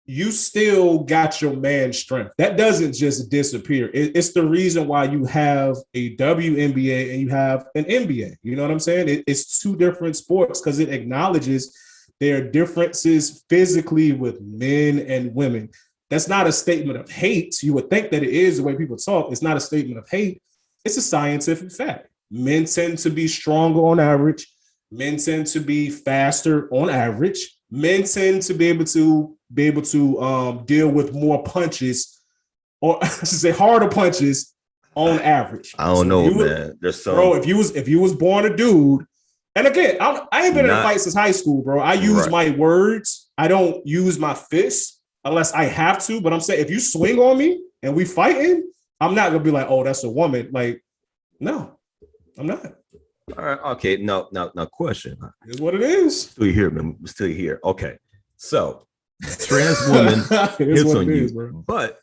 you still got your man strength. That doesn't just disappear. It's the reason why you have a WNBA and you have an NBA. You know what I'm saying? It's two different sports because it acknowledges there are differences physically with men and women. That's not a statement of hate. You would think that it is the way people talk. It's not a statement of hate. It's a scientific fact. Men tend to be stronger on average. Men tend to be faster on average. Men tend to be able to deal with more punches, or I should say harder punches on average. I don't know, man. There's some bro. If you was born a dude, and again, I ain't been in a fight since high school, bro. I use my words. I don't use my fists unless I have to. But I'm saying if you swing on me and we fighting, I'm not gonna be like, oh, that's a woman. Like, no, I'm not. All right, okay. No, question. It's what it is. Still here, man. We're still here. Okay. So trans woman hits on you, bro. But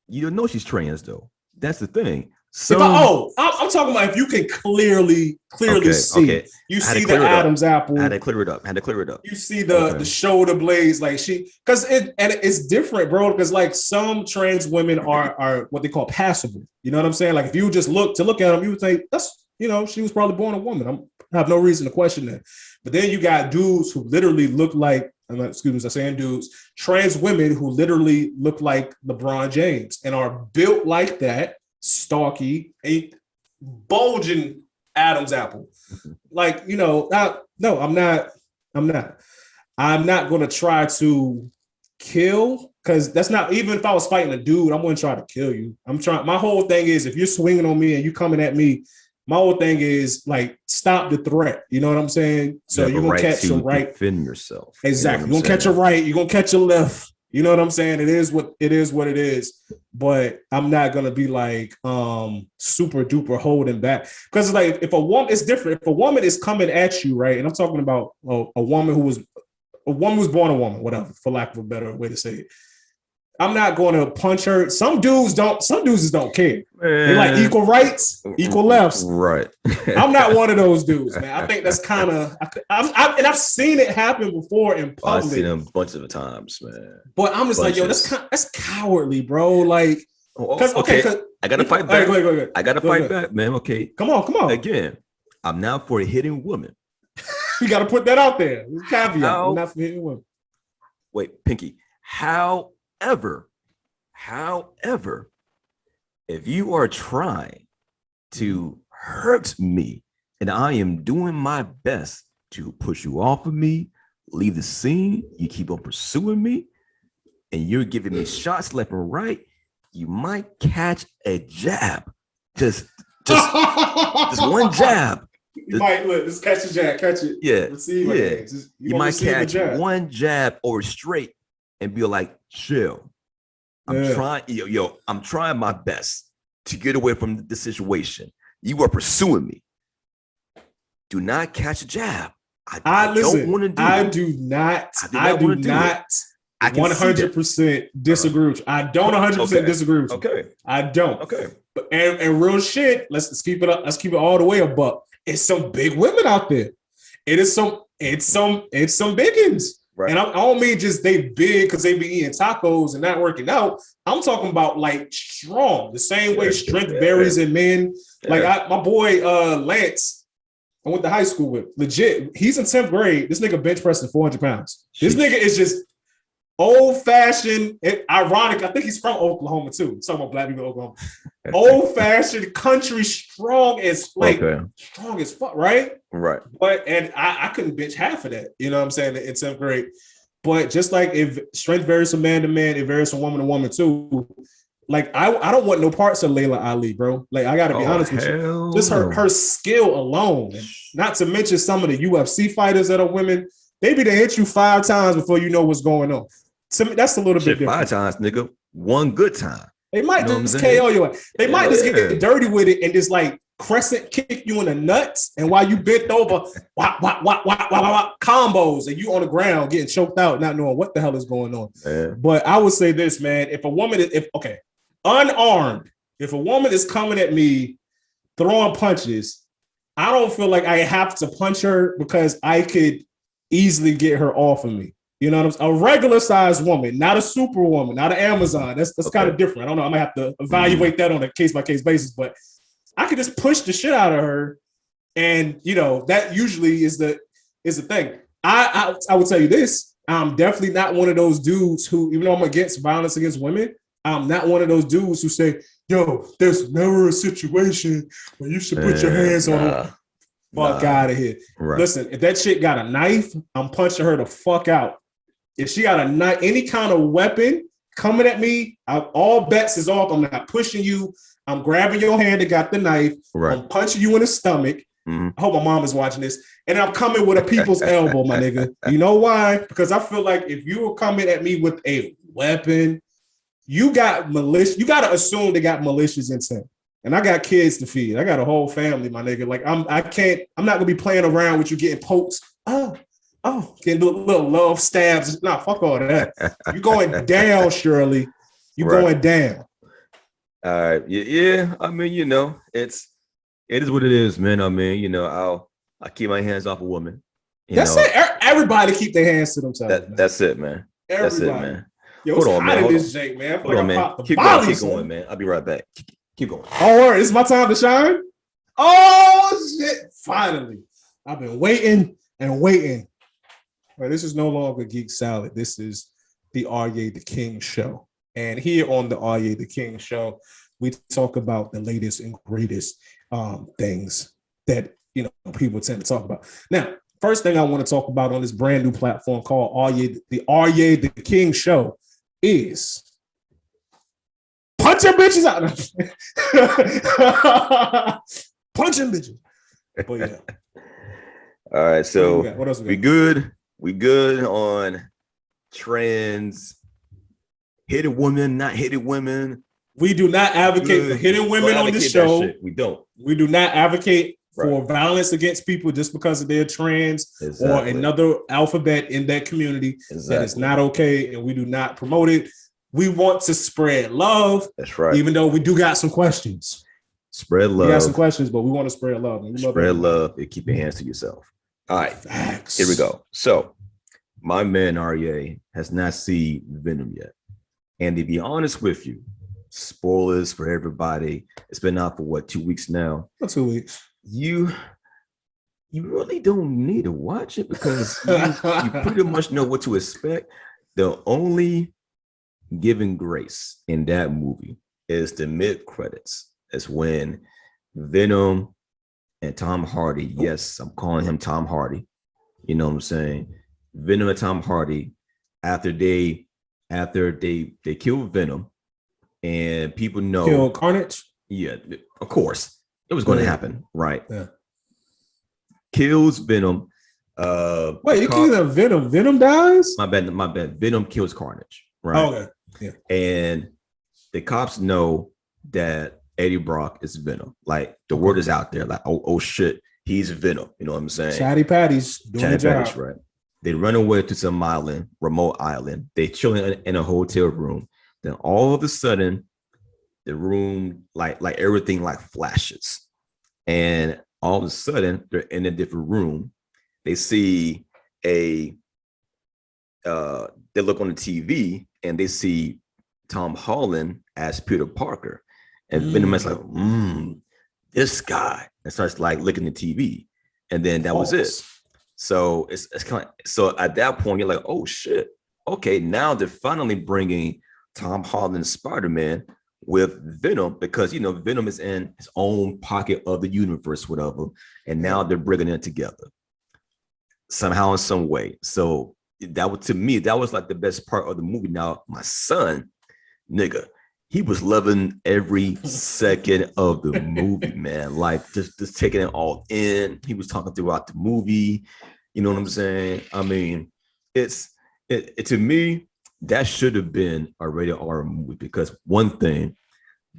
you don't know she's trans though. That's the thing. So I'm talking about if you can clearly see. Okay. You see the Adam's apple. Had to clear it up. You see the shoulder blades, like because it's different, bro. Because like some trans women are what they call passable. You know what I'm saying? Like if you just look at them, you would think that's, you know, she was probably born a woman. I have no reason to question that. But then you got dudes who literally look like, excuse me, I'm saying dudes, trans women who literally look like LeBron James and are built like that, stocky, a bulging Adam's apple. Like, you know, no, I'm not going to try to kill, because that's not, even if I was fighting a dude, I wouldn't try to kill you. My whole thing is if you're swinging on me and you coming at me, my whole thing is like stop the threat. You know what I'm saying? So you're gonna catch a right, defend yourself. Exactly. You're gonna catch a right. You're gonna catch a left. You know what I'm saying? It is what it is. But I'm not gonna be like super duper holding back, because like if a woman, it's different. If a woman is coming at you, right? And I'm talking about a woman who was born a woman, whatever, for lack of a better way to say it. I'm not going to punch her. Some dudes just don't care. They like equal rights, equal lefts. Right. I'm not one of those dudes, man. I think that's kind of, I've seen it happen before in public. I've seen them a bunch of times, man. But I'm just like, yo, that's cowardly, bro. Like, okay, I gotta fight back. Go ahead. I gotta fight back, man. Okay, come on. Again, I'm not for hitting women. You got to put that out there. Caveat. I'm not for hitting women. Wait, Pinky. However, if you are trying to hurt me and I am doing my best to push you off of me, leave the scene, you keep on pursuing me, and you're giving me shots left and right, you might catch a jab. Just one jab. You might just catch a jab, catch it. Yeah. Yeah. You might catch one jab or straight and be like, chill. I'm trying my best to get away from the situation. You are pursuing me. Do not catch a jab. I don't want to do it. I do not 100% disagree with you. I don't 100% disagree with you. Okay. I don't. Okay. But and real shit, let's keep it up. Let's keep it all the way a buck. It's some big women out there. It's some biggins. Right. And I don't mean just they big because they be eating tacos and not working out. I'm talking about like strong, the same way strength varies in men. Like my boy Lance, I went to high school with, legit. He's in 10th grade. This nigga bench pressing 400 pounds. This nigga is just old-fashioned, ironic. I think he's from Oklahoma too. I'm talking about black people in Oklahoma. Old-fashioned country, strong as fuck, right? Right. But and I couldn't bench half of that. You know what I'm saying, in 10th grade. But just like if strength varies from man to man, it varies from woman to woman too. Like I don't want no parts of Layla Ali, bro. Like I gotta be honest with you. Just her skill alone, and not to mention some of the UFC fighters that are women. They be to hit you 5 times before you know what's going on. To me, that's a little bit different. 5 times, nigga. One good time. They might just KO you. They might just get dirty with it and just like crescent kick you in the nuts, and while you bent over, combos, and you on the ground getting choked out, not knowing what the hell is going on. But I would say this, man: if a woman is, unarmed, if a woman is coming at me throwing punches, I don't feel like I have to punch her because I could easily get her off of me. You know what I'm saying? A regular sized woman, not a super woman, not an Amazon. That's kind of different. I don't know. I might have to evaluate that on a case by case basis, but I could just push the shit out of her, and that usually is the thing. I would tell you this: I'm definitely not one of those dudes who, even though I'm against violence against women, I'm not one of those dudes who say, "Yo, there's never a situation where you should put your hands on her." Fuck out of here. Right. Listen, if that chick got a knife, I'm punching her the fuck out. If she got a knife, any kind of weapon coming at me, all bets is off. I'm not pushing you. I'm grabbing your hand that got the knife. Right. I'm punching you in the stomach. Mm-hmm. I hope my mom is watching this. And I'm coming with a people's elbow, my nigga. You know why? Because I feel like if you were coming at me with a weapon, you got malicious. You got to assume they got malicious intent. And I got kids to feed. I got a whole family, my nigga. Like I'm not gonna be playing around with you getting poked. Getting little love stabs. Nah, fuck all that. You going down, Shirley. You going down. All right. Yeah. I mean, it is what it is, man. I mean, I keep my hands off a woman. That's it. Everybody keep their hands to themselves. That's it, man. Everybody. That's it, man. Yo, hold on, man. This Jake, man. Hold on, man. Keep going, man. I'll be right back. Keep going. All right, it's my time to shine. Oh shit! Finally, I've been waiting and waiting. Well, this is no longer Geek Salad. This is the Arye the King show. And here on the Arye the King show, we talk about the latest and greatest things that people tend to talk about. Now, first thing I want to talk about on this brand new platform called the Arye the King show is punching bitches out. Punching bitches. But yeah. All right, so what else we good? We good on trans, hitting women, not hitting women. We do not advocate for hitting women on this show. We don't. We do not advocate for violence against people just because of their trans or another alphabet in that community. That is not okay, and we do not promote it. We want to spread love. That's right. Even though we do got some questions. Spread love. We got some questions, but we want to spread love. Spread love and keep your hands to yourself. All right, Facts. Here we go. So, my man Arye has not seen Venom yet. And to be honest with you, spoilers for everybody. It's been out for 2 weeks now? 2 weeks. You really don't need to watch it because you pretty much know what to expect. The only giving grace in that movie is the mid credits. It's when Venom and Tom Hardy, yes, I'm calling him Tom Hardy. You know what I'm saying? Venom and Tom Hardy, after they killed Venom, and people know kill Carnage. Yeah, of course it was going to happen, right? Yeah. Kills Venom. Wait, you killing Venom? Venom dies? My bad. Venom kills Carnage, right? Okay. Yeah. And the cops know that Eddie Brock is Venom. Like the word is out there. Like, oh shit, he's Venom. You know what I'm saying? Chatty Patties doing the job. Right. They run away to some island, remote island. They chilling in a hotel room. Then all of a sudden, the room like everything like flashes, and all of a sudden they're in a different room. They see they look on the TV and they see Tom Holland as Peter Parker. And Venom is like, this guy, and starts like looking at the TV, and then that was it. So it's kind of, so at that point you're like, oh shit, okay, now they're finally bringing Tom Holland Spider-Man with Venom because Venom is in his own pocket of the universe, whatever, and now they're bringing it together somehow in some way. So that was, to me, that was like the best part of the movie. Now my son, nigga, he was loving every second of the movie, man. Like just taking it all in. He was talking throughout the movie. You know what I'm saying? I mean, it to me, that should have been a rated R movie because one thing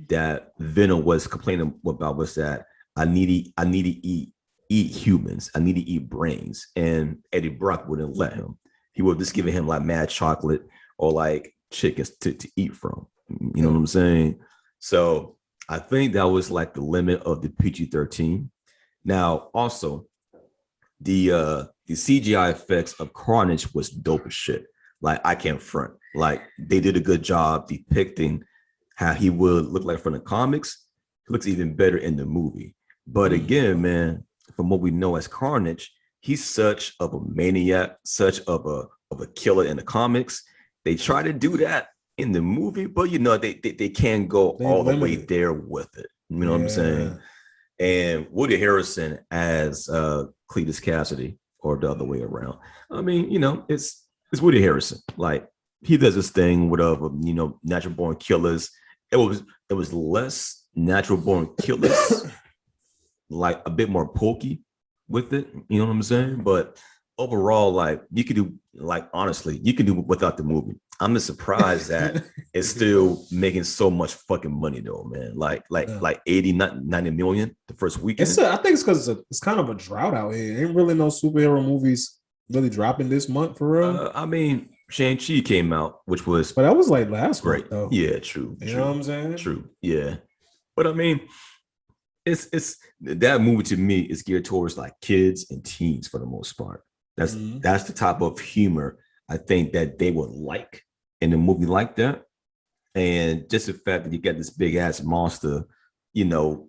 that Venom was complaining about was that I need to eat humans. I need to eat brains. And Eddie Brock wouldn't let him. He would just give him like mad chocolate or like chickens to eat from. You know what I'm saying? So I think that was like the limit of the PG-13. Now, also, the CGI effects of Carnage was dope as shit. Like, I can't front. Like, they did a good job depicting how he would look like from the comics. He looks even better in the movie. But again, man, from what we know as Carnage, he's such of a maniac, such of a killer in the comics. They try to do that in the movie, but you know, they can't go all the way there with it. You know what I'm saying? And Woody Harrelson as Cletus Cassidy, or the other way around. I mean, you know, it's Woody Harrelson. Like, he does this thing with you know, natural born killers. It was less natural born killers, like a bit more pokey with it. You know what I'm saying? But overall, like, you could do, like, honestly, you can do without the movie. I'm just surprised that it's still making so much fucking money though, man. Like 80, 90 million the first weekend. I think it's because it's kind of a drought out here. Ain't really no superhero movies really dropping this month for real. I mean, Shang-Chi came out, which was, but that was like last great. Month, though. Yeah, true. You know what I'm saying? True. Yeah. But I mean, it's that movie to me is geared towards like kids and teens for the most part. That's the type of humor I think that they would like in a movie like that. And just the fact that you got this big ass monster, you know,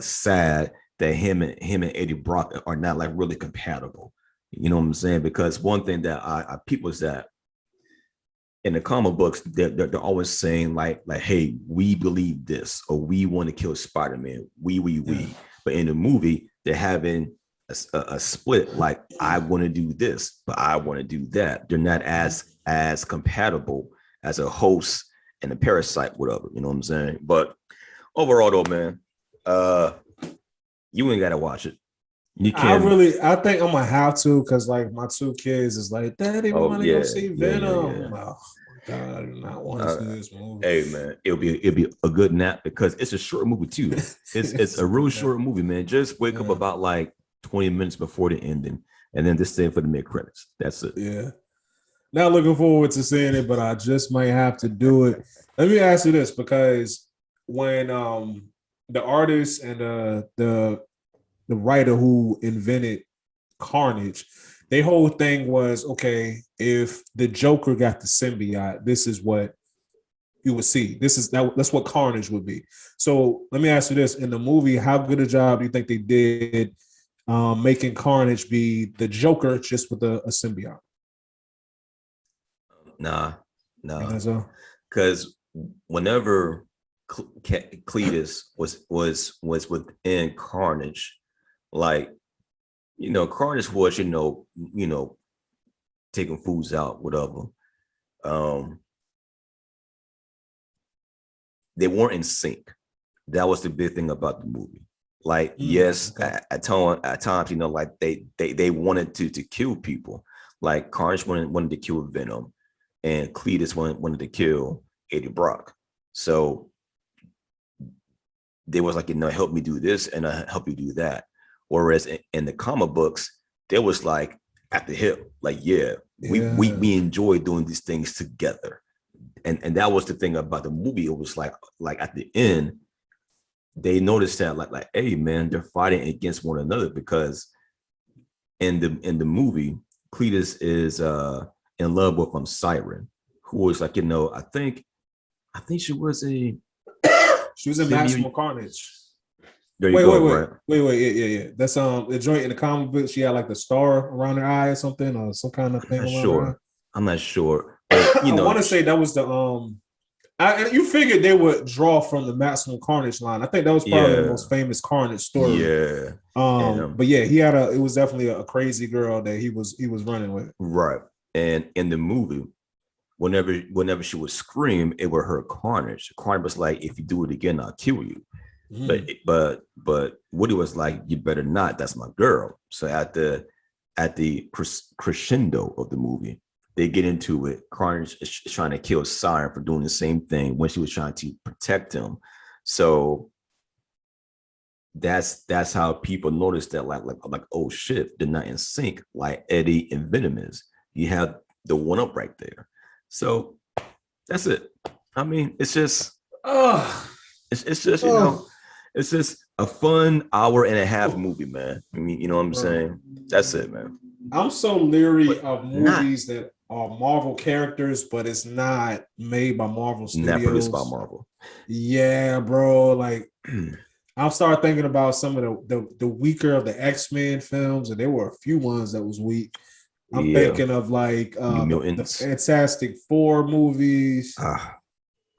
sad that him and Eddie Brock are not like really compatible. You know what I'm saying? Because one thing that I people is that in the comic books, they're always saying like, hey, we believe this, or we want to kill Spider-Man. We. But in the movie, they're having a split. Like, I want to do this, but I want to do that. They're not as compatible as a host and a parasite, whatever. You know what I'm saying? But overall, though, man, you ain't gotta watch it. You can. I think I'm gonna have to, because like my two kids is like, Daddy, we want to go see Venom. Yeah. Oh my God, I do not want to see this movie. Hey man, it'll be a good nap because it's a short movie too. It's a real short movie, man. Just wake up about like 20 minutes before the ending, and then just stay for the mid credits. That's it. Yeah. Not looking forward to seeing it, but I just might have to do it. Let me ask you this, because when the artist and the writer who invented Carnage, their whole thing was, okay, if the Joker got the symbiote, this is what you would see. That's what Carnage would be. So let me ask you this: in the movie, how good a job do you think they did making Carnage be the Joker just with a symbiote? Nah. Because whenever Cletus was within Carnage, like, you know, Carnage was, you know, taking foods out, whatever. They weren't in sync. That was the big thing about the movie. Like, yes, okay. at times, you know, like they wanted to kill people. Like, Carnage wanted to kill Venom, and Cletus wanted to kill Eddie Brock. So they was like, you know, help me do this and I help you do that. Whereas in the comic books, they was like at the hip, like, we enjoy doing these things together. And that was the thing about the movie. It was like at the end, they noticed that like, hey man, they're fighting against one another, because in the movie, Cletus is in love with Siren, who was like, you know, I think she was in Maximum Carnage. There you go. Right? Wait, yeah. That's the joint in the comic book. She had like the star around her eye or something, or some kind of thing. I'm not sure. But, you know, I want to say that was the you figured they would draw from the Maximum Carnage line. I think that was probably the most famous Carnage story. Yeah. But yeah, he had it was definitely a crazy girl that he was running with. Right. And in the movie, whenever she would scream, it would hurt Carnage. Carnage was like, if you do it again, I'll kill you. But Woody was like, you better not. That's my girl. So at the crescendo of the movie, they get into it. Carnage is trying to kill Siren for doing the same thing when she was trying to protect him. So that's how people notice that like oh shit, they're not in sync like Eddie and Venom is. You have the one up right there. So that's it. I mean, it's just it's just it's just a fun hour and a half movie, man. I mean, you know what I'm saying? That's it, man. I'm so leery of movies that are Marvel characters, but it's not made by Marvel Studios. Not produced by Marvel. Yeah, bro. Like I'll start thinking about some of the weaker of the X-Men films, and there were a few ones that was weak. I'm thinking of like the Fantastic Four movies.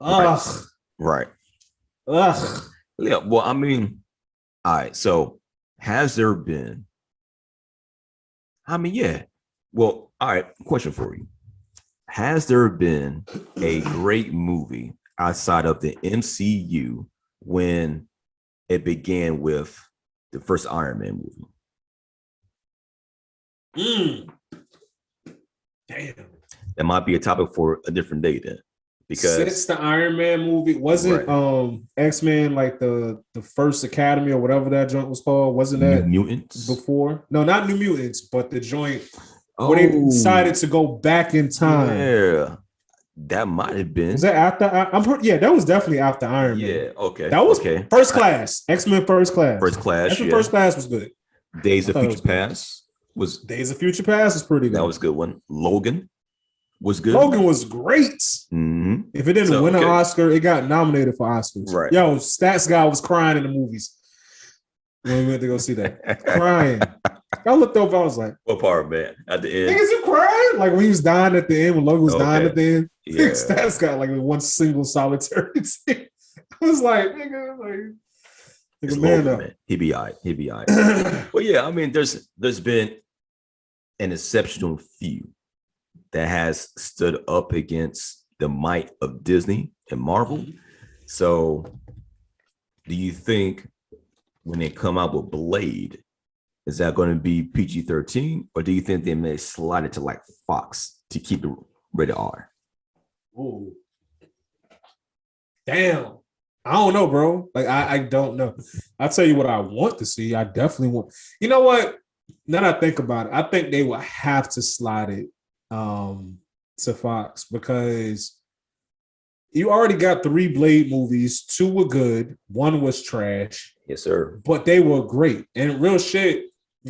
Right. Yeah. Well, I mean, all right. So, has there been? I mean, yeah. Well, all right. Question for you: has there been a great movie outside of the MCU when it began with the first Iron Man movie? Damn. That might be a topic for a different day then. Because since the Iron Man movie, wasn't X-Men like the first Academy or whatever that joint was called? Wasn't that New Mutants before? No, not New Mutants, but the joint where they decided to go back in time. Yeah. That might have been. Was that after? That was definitely after Iron Man. Yeah, okay. That was First Class. X-Men First Class. First Class. X-Men First Class was good. Days of Future Past was. Days of Future Past was pretty good. That was a good one. Logan was good. Logan was great. Mm-hmm. If it didn't win an Oscar, it got nominated for Oscars. Right. Yo, Stats Guy was crying in the movies when we went to go see that. Crying. I looked over, I was like, what part, man? At the end. Niggas, you crying? Like when he was dying at the end, when Logan was dying at the end. Yeah. Stats got like one single solitary tear. I was like, nigga, man. He be all right. Well, yeah, I mean, there's been an exceptional few that has stood up against the might of Disney and Marvel. Mm-hmm. So do you think when they come out with Blade, is that going to be PG-13, or do you think they may slide it to like Fox to keep it rated R? Ooh. Damn. I don't know, bro. Like, I don't know. I'll tell you what I want to see. I definitely want. You know what? Now that I think about it, I think they will have to slide it to Fox because you already got 3 Blade movies. 2 were good. 1 was trash. Yes, sir. But they were great. And real shit,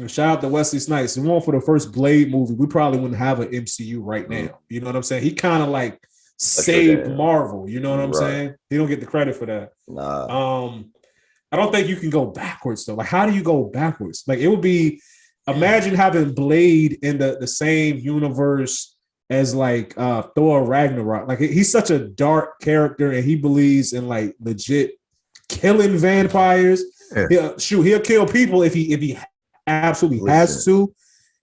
shout out to Wesley Snipes. If it weren't for the first Blade movie, we probably wouldn't have an MCU right now. You know what I'm saying? He kind of like saved Marvel. You know what I'm saying? He don't get the credit for that. Nah. I don't think you can go backwards though. Like, how do you go backwards? Like, it would be imagine having Blade in the same universe as like Thor Ragnarok. Like, he's such a dark character and he believes in like legit killing vampires. Yeah. He'll kill people if he absolutely has to.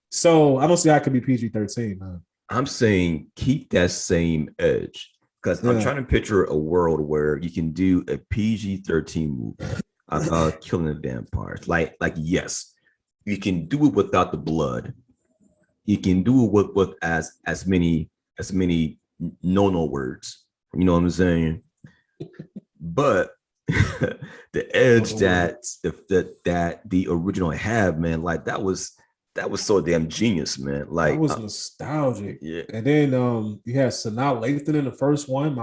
So I don't see how it could be PG-13, man. I'm saying keep that same edge because I'm trying to picture a world where you can do a PG-13 movie about killing vampires. Like yes, you can do it without the blood. You can do it with as many no words. You know what I'm saying? But the edge that the original had, man, like that was so damn genius, man. Like, that was nostalgic. Yeah. And then you had Sanaa Lathan in the first one,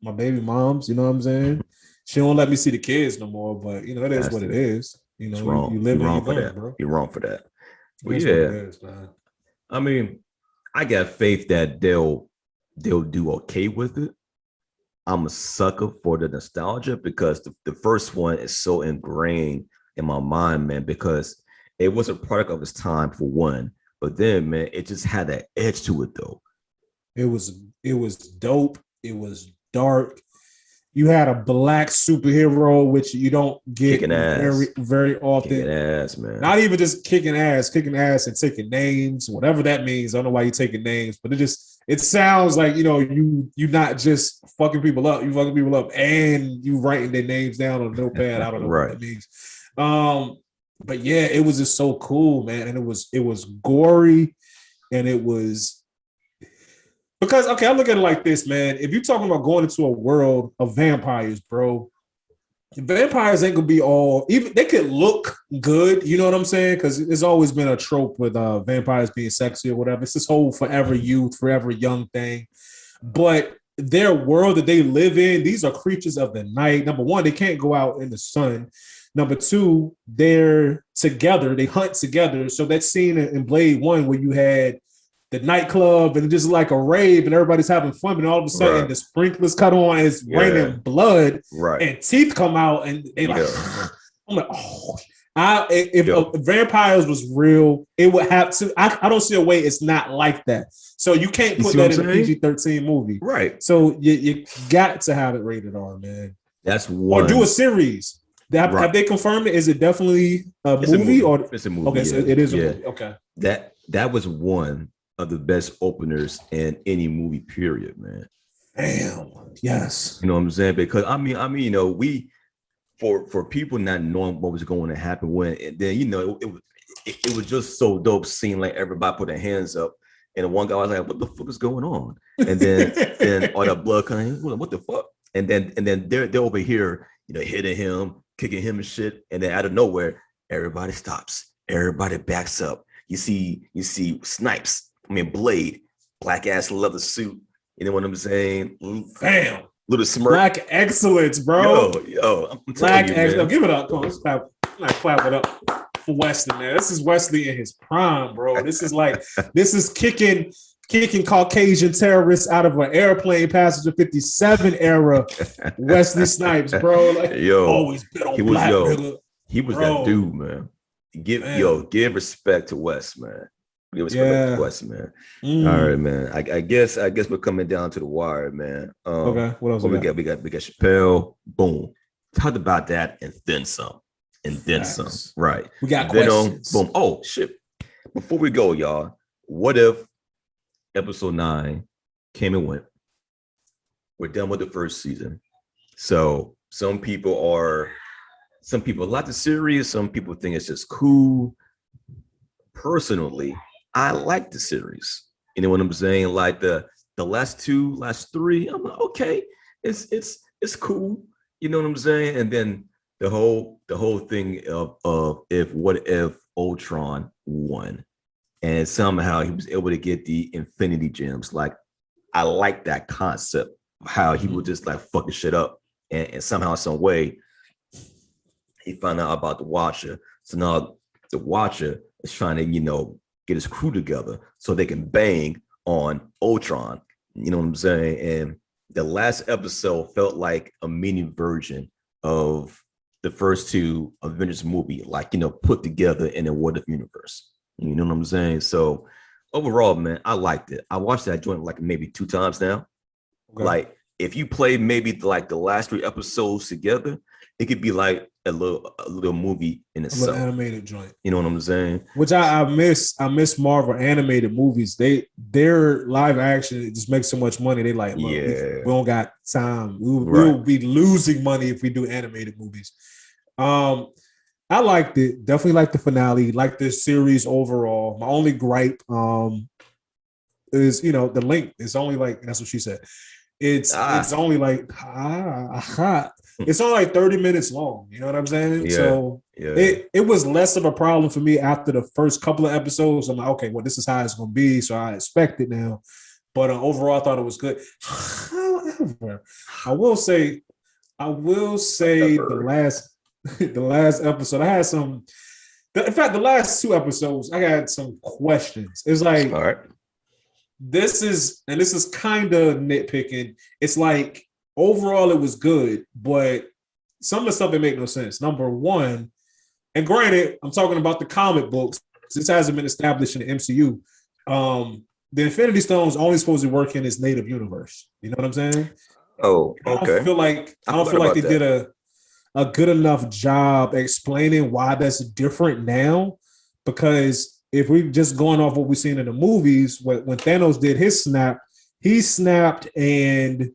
my baby mom's, you know what I'm saying? She won't let me see the kids no more, but you know, it is what it is. You know, you live You're wrong for that, bro. You're wrong for that. But yeah, what it is, man. I mean, I got faith that they'll do okay with it. I'm a sucker for the nostalgia because the first one is so ingrained in my mind, man, because it was a product of its time for one, but then, man, it just had that edge to it, though. It was dope. It was dark. You had a black superhero, which you don't get very, very often. Kicking ass, man. Not even just kicking ass and taking names, whatever that means. I don't know why you're taking names, but it sounds like, you know, you not just fucking people up, you fucking people up and you writing their names down on a notepad. I don't know what that means. But yeah, it was just so cool, man. And it was gory and it was because, okay, I look at it like this, man. If you're talking about going into a world of vampires, bro, vampires ain't gonna be all even. They could look good, you know what I'm saying? Because it's always been a trope with vampires being sexy or whatever. It's this whole forever youth, forever young thing. But their world that they live in, these are creatures of the night. Number one, they can't go out in the sun. Number two, they're together. They hunt together. So that scene in Blade 1 where you had the nightclub and just like a rave and everybody's having fun, and all of a sudden the sprinklers cut on and it's raining blood and teeth come out and they like I'm like, oh, if vampires was real, it would have to. I don't see a way it's not like that. So you can't put that in a PG-13 movie, right? So you got to have it rated R, man. That's one. Or do a series. Have they confirmed it? Is it definitely a movie or it's a movie? Okay, so it is a movie. Okay, that was one of the best openers in any movie, period, man. Damn. Yes. You know what I'm saying? Because I mean, you know, we for people not knowing what was going to happen when, and then you know, it was just so dope seeing like everybody put their hands up, and one guy was like, "What the fuck is going on?" And then all that blood coming, what the fuck? And then they're over here, you know, hitting him, kicking him and shit, and then out of nowhere, everybody stops, everybody backs up. You see Snipes. I mean, Blade, black ass leather suit. You know what I'm saying? Damn. Little smirk. Black excellence, bro. Yo, I'm black you, excellence. man. Give it up. Come on, let's clap it up for Wesley, man. This is Wesley in his prime, bro. This is kicking Caucasian terrorists out of an airplane passenger 57 era Wesley Snipes, bro. Like, always been on black, nigga. He was that dude, man. Give respect to Wes, man. Give respect to Wes, man. All right, man. I guess we're coming down to the wire, man. Okay, what else we got? We got Chappelle. Boom. Talked about that and then some. Right. We got Venom. questions. Boom. Oh shit. Before we go, y'all, what if episode 9 came and went? We're done with the first season. So some people like the series, some people think it's just cool. Personally, I like the series. You know what I'm saying? Like the last 3, I'm like, okay, it's cool. You know what I'm saying? And then the whole thing of if Ultron won, and somehow he was able to get the Infinity Gems. Like, I like that concept, how he would just like fucking shit up, and somehow, some way, he found out about the Watcher. So now the Watcher is trying to, you know, get his crew together so they can bang on Ultron. You know what I'm saying? And the last episode felt like a mini version of the first 2 Avengers movie, like, you know, put together in a what if universe. You know what I'm saying? So overall, man, I liked it. I watched that joint like maybe 2 times now. Okay. Like, if you play maybe like the last 3 episodes together, it could be like a little movie in itself. A animated joint. You know what I'm saying? Which I miss. I miss Marvel animated movies. Their live action, it just makes so much money. They like, look, we don't got time. We'll be losing money if we do animated movies. I liked it. Definitely liked the finale. Liked this series overall. My only gripe is, you know, the length. It's only like, that's what she said. It's only like it's only like 30 minutes long. You know what I'm saying? Yeah. So it was less of a problem for me after the first couple of episodes. I'm like, okay, well, this is how it's gonna be. So I expect it now. But overall, I thought it was good. However, I will say the last episode, I had some. In fact, the last 2 episodes, I had some questions. It's like, all right. This is kind of nitpicking. It's like overall it was good, but some of the stuff that make no sense. Number one, and granted, I'm talking about the comic books. This hasn't been established in the MCU. The Infinity Stones only supposed to work in its native universe. You know what I'm saying? Oh, okay. I don't feel like they did a good enough job explaining why that's different now, because if we're just going off what we've seen in the movies, when Thanos did his snap, he snapped and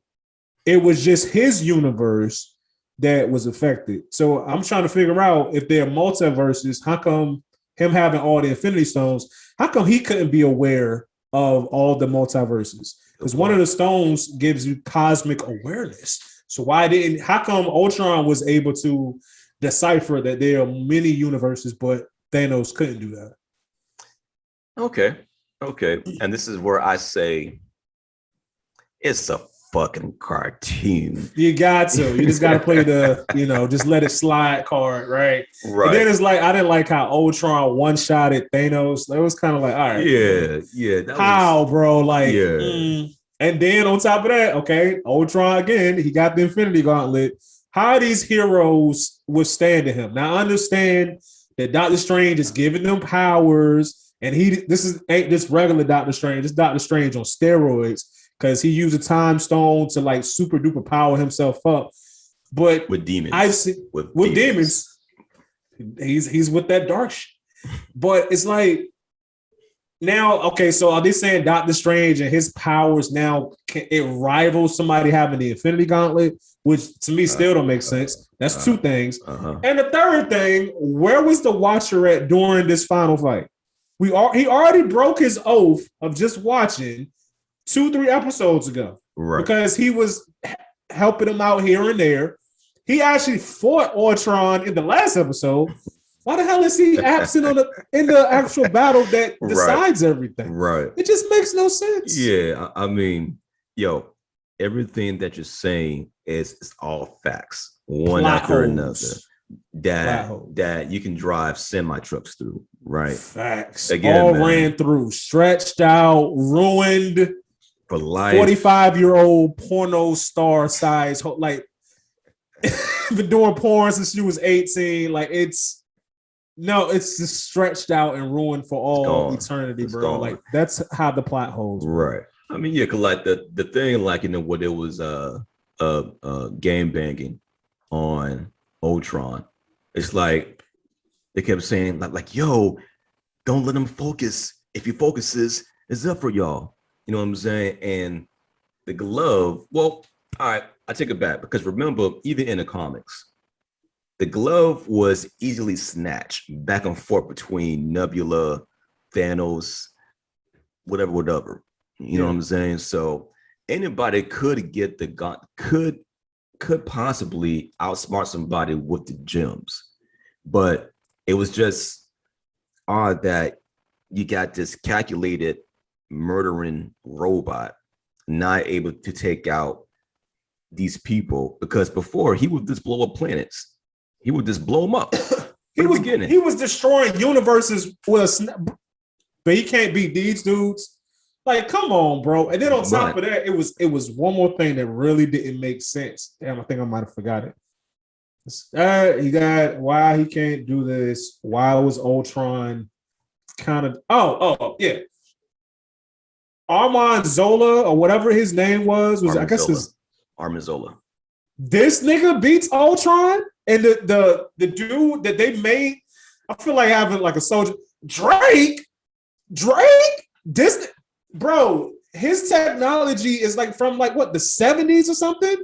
it was just his universe that was affected. So I'm trying to figure out, if they're multiverses, how come him having all the Infinity Stones, how come he couldn't be aware of all the multiverses? Because one of the stones gives you cosmic awareness. So how come Ultron was able to decipher that there are many universes, but Thanos couldn't do that? Okay. And this is where I say it's a fucking cartoon. You got to. You just got to play the, just let it slide card, right? Right. And then it's like, I didn't like how Ultron one-shotted Thanos. It was kind of like, all right. Yeah. How, bro? Like, yeah. And then on top of that, okay, Ultron again, he got the Infinity Gauntlet. How are these heroes withstanding him? Now, I understand that Doctor Strange is giving them powers, and this ain't just regular Doctor Strange. This Doctor Strange on steroids because he used a time stone to like super duper power himself up. But with demons, I've seen with demons. He's with that dark shit. But it's like now, okay, so are they saying Doctor Strange and his powers now it rivals somebody having the Infinity Gauntlet, which to me still don't make sense. That's two things. And the third thing, where was the Watcher at during this final fight? He already broke his oath of just watching 2-3 episodes ago, right? Because he was helping him out here and there. He actually fought Ultron in the last episode. Why the hell is he absent in the actual battle that decides everything? Right. It just makes no sense. Yeah, I mean, everything that you're saying is all facts, one Plot after holes. another. That you can drive semi trucks through, right? Facts. Again, all man, ran through, stretched out, ruined for life. 45-year-old porno star size, like been doing porn since she was 18. Like it's just stretched out and ruined for all eternity, bro. Gone. Like that's how the plot holds, right? I mean, cause like the thing, like what it was, game banging on Ultron. It's like they kept saying like, yo, don't let him focus. If he focuses, it's up for y'all. You know what I'm saying? And the glove. Well, all right, I take it back because remember, even in the comics, the glove was easily snatched back and forth between Nebula, Thanos, whatever. You know what I'm saying? So anybody could get the gun, could possibly outsmart somebody with the gems. But it was just odd that you got this calculated murdering robot not able to take out these people, because before he would just blow up planets. He would just blow them up. He was destroying universes with but he can't beat these dudes. Like, come on, bro. And then on top of that, it was one more thing that really didn't make sense. Damn, I think I might have forgot it. He got why he can't do this. Why was Ultron kind of? Oh, yeah. Armand Zola or whatever his name was I guess his Armand Zola. This nigga beats Ultron, and the dude that they made, I feel like having like a soldier. Drake, this bro, his technology is like from like what, the 70s or something.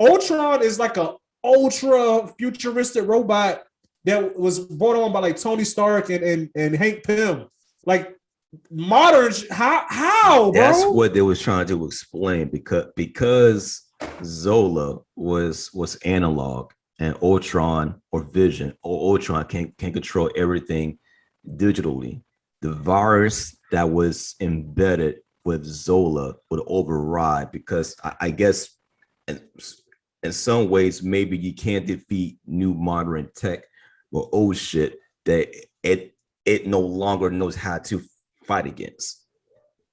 Ultron is like a ultra futuristic robot that was brought on by like Tony Stark and Hank Pym. Like modern, how bro? That's what they was trying to explain, because Zola was analog and Ultron or Vision or Ultron can control everything digitally. The virus that was embedded with Zola would override, because I guess in some ways maybe you can't defeat new modern tech or old shit that it no longer knows how to fight against.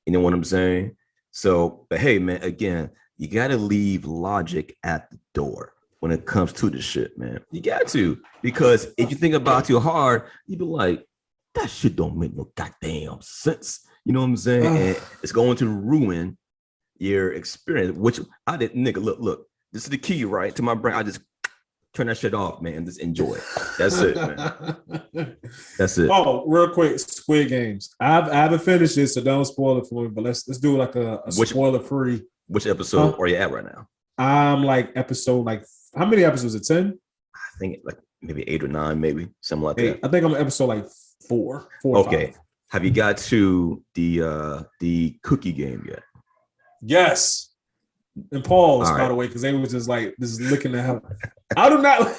You know what I'm saying? So, but hey, man, again, you got to leave logic at the door when it comes to the shit, man. You got to, because if you think about it too hard, you be like, that shit don't make no goddamn sense. You know what I'm saying? And it's going to ruin your experience, which I did, nigga, look, this is the key, right? To my brain, I just turn that shit off, man, and just enjoy it. That's it, man. That's it. Oh, real quick, Squid Games. I haven't finished it, so don't spoil it for me, but let's do like a spoiler-free. Which episode are you at right now? I'm like episode, like, how many episodes? Is it 10? I think like maybe 8 or 9, maybe something like that. I think I'm episode like 4. Okay. 5. Have you got to the cookie game yet? Yes. And pause, All by right. the way, because they was just like just looking at her. I do not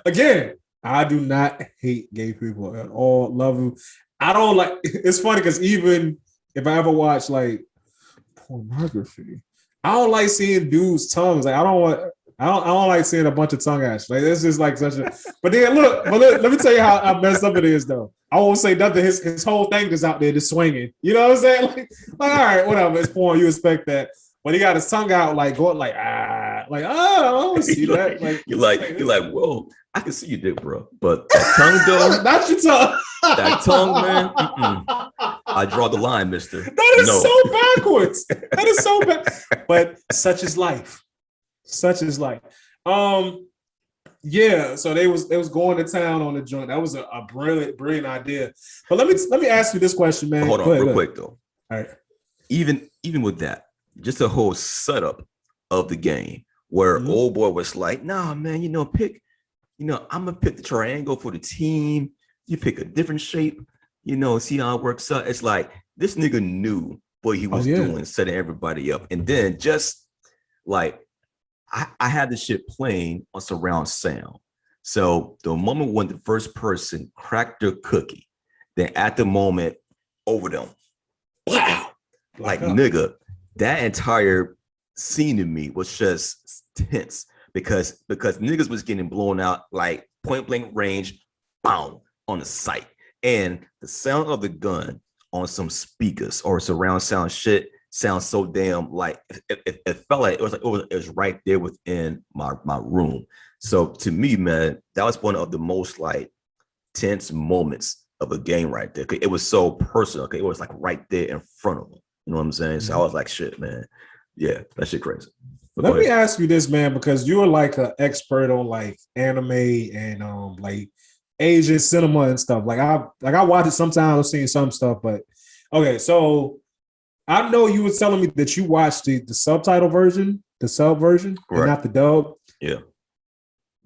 again, I do not hate gay people at all. Love them. I don't like it's funny because even if I ever watch like pornography, I don't like seeing dudes' tongues. Like I don't like seeing a bunch of tongue action. Like it's just like such a but look, let me tell you how messed up it is though. I won't say nothing. His whole thing is out there just swinging. You know what I'm saying? Like all right, whatever. It's porn. You expect that. But he got his tongue out, like going like I don't see that. Like you're like, whoa, I can see you, dick, bro. But that tongue, though, not your tongue. That tongue, man. I draw the line, mister. That is so backwards. That is so bad. But such is life. Such is life. Yeah. So they was going to town on the joint. That was a brilliant idea. But let me ask you this question, man. Hold on, real quick though. All right. Even with that, just the whole setup of the game where old boy was like, nah, man, I'm gonna pick the triangle for the team. You pick a different shape, see how it works out. It's like this nigga knew what he was doing, setting everybody up. And then just like I had this shit playing on surround sound. So the moment when the first person cracked their cookie, then at the moment over them, wow, like nigga. That entire scene to me was just tense because niggas was getting blown out like point blank range, boom, on the site. And the sound of the gun on some speakers or surround sound shit sounds so damn like it felt like it was right there within my room. So to me, man, that was one of the most like tense moments of a game right there. It was so personal. Okay, it was like right there in front of them. You know what I'm saying? So I was like, shit, man. Yeah, that shit crazy. But let me ask you this, man, because you're like an expert on like anime and like Asian cinema and stuff. Like I watch it sometimes. I've seen some stuff, but okay. So I know you were telling me that you watched the subtitle version, the sub version, and not the dub. Yeah.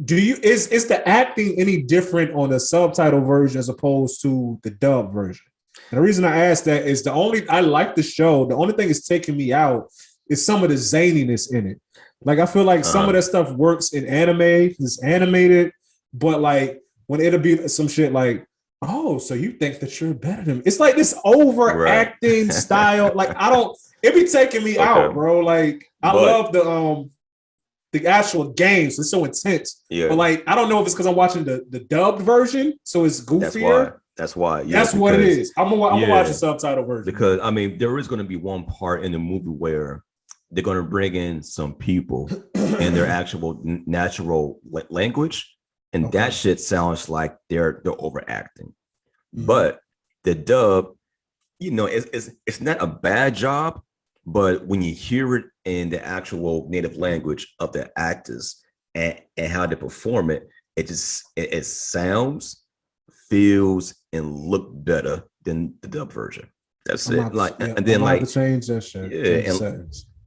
Is the acting any different on the subtitle version as opposed to the dub version? And the reason I asked that is I like the show. The only thing that's taking me out is some of the zaniness in it. Like I feel like some of that stuff works in anime, it's animated, but like when it'll be some shit like, oh, so you think that you're better than me? It's like this overacting style. Like it be taking me out, bro. Like I love the actual games. It's so intense. Yeah. But like I don't know if it's because I'm watching the dubbed version, so it's goofier. That's why. Yeah, that's what it is. I'm gonna watch the subtitle version. Because I mean, there is going to be one part in the movie where they're going to bring in some people in their actual natural language, and that shit sounds like they're overacting. But the dub, it's not a bad job, but when you hear it in the actual native language of the actors and how they perform it, it sounds, feels, and look better than the dub version. That's it. And then like to change that shit. Yeah,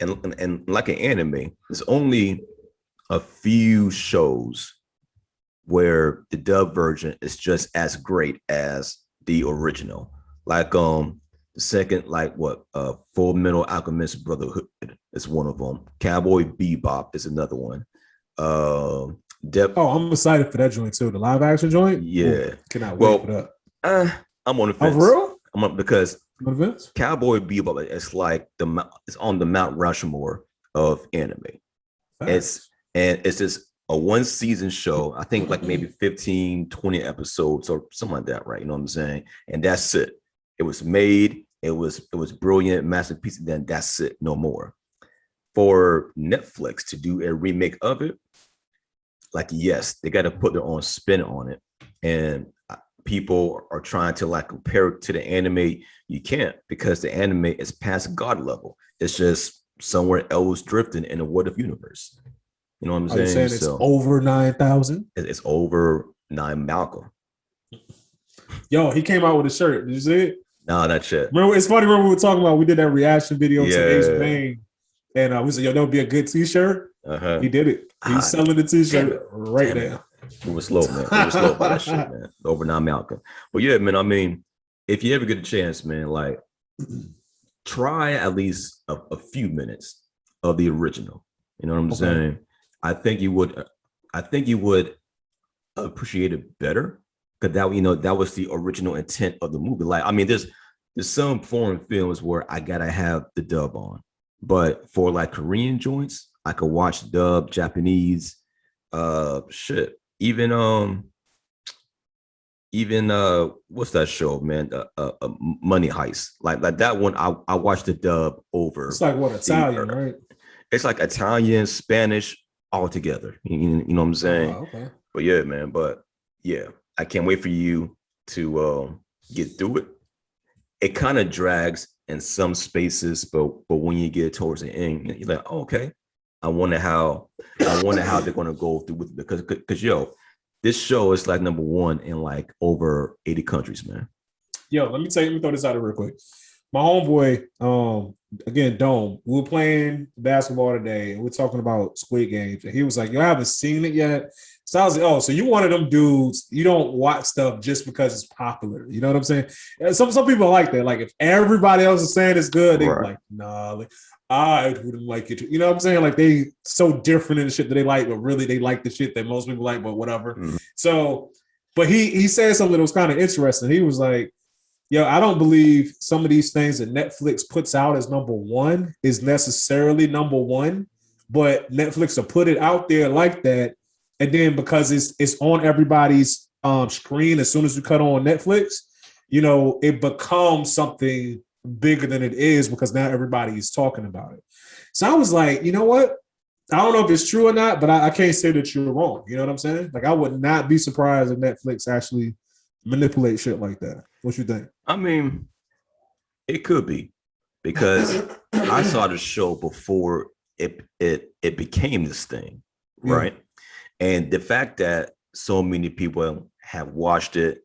and like an anime, there's only a few shows where the dub version is just as great as the original. Like the second, like Full Metal Alchemist Brotherhood is one of them. Cowboy Bebop is another one. I'm excited for that joint too. The live action joint. Yeah. Cannot wait for that. I'm on the fence. Oh, for real? I'm on because Cowboy Bebop is like it's on the Mount Rushmore of anime. It's just a one season show. I think like maybe 15, 20 episodes or something like that, right? You know what I'm saying? And that's it. It was made. It was brilliant, masterpiece. Then that's it. No more. For Netflix to do a remake of it, like yes, they got to put their own spin on it, and people are trying to like compare it to the anime. You can't, because the anime is past God level. It's just somewhere else drifting in a what if universe. You know what I'm saying? It's over 9,000. It's over 9 Malcolm. Yo, he came out with a shirt. Did you see it? No, not yet. Remember, it's funny when we were talking about, we did that reaction video to Ace Bane, and we said, yo, that would be a good t-shirt. He did it. He's selling the t-shirt right now. It was slow, man. It was slow by that shit, man. Over 9 Malcolm. But yeah, man, I mean, if you ever get a chance, man, like try at least a few minutes of the original. You know what I'm saying? I think you would. I think you would appreciate it better because that was the original intent of the movie. Like, I mean, there's some foreign films where I gotta have the dub on, but for like Korean joints, I could watch dub, Japanese, shit, even what's that show, man? Money Heist, like that one. I watched the dub over. It's like what, Italian, right? It's like Italian, Spanish, all together. You know what I'm saying? Oh, okay. But yeah, man. But yeah, I can't wait for you to get through it. It kind of drags in some spaces, but when you get towards the end, you're like, oh, okay. I wonder how they're gonna go through with it because yo, this show is like number one in like over 80 countries, man. Yo, let me throw this out real quick. My homeboy, again, Dome, we were playing basketball today and we're talking about Squid Games. And he was like, yo, I haven't seen it yet. So I was like, oh, so you one of them dudes, you don't watch stuff just because it's popular. You know what I'm saying? And some people like that. Like if everybody else is saying it's good, they're like, nah, like, I wouldn't like it. You know what I'm saying? Like they so different in the shit that they like, but really they like the shit that most people like, but whatever. Mm-hmm. So, but he said something that was kind of interesting. He was like, yo, I don't believe some of these things that Netflix puts out as number one is necessarily number one, but Netflix will put it out there like that. And then because it's on everybody's screen, as soon as you cut on Netflix, you know, it becomes something bigger than it is because now everybody is talking about it. So I was like, you know what? I don't know if it's true or not, but I can't say that you're wrong. You know what I'm saying? Like I would not be surprised if Netflix actually manipulate shit like that. What you think? I mean, it could be because I saw the show before it became this thing, right? And the fact that so many people have watched it,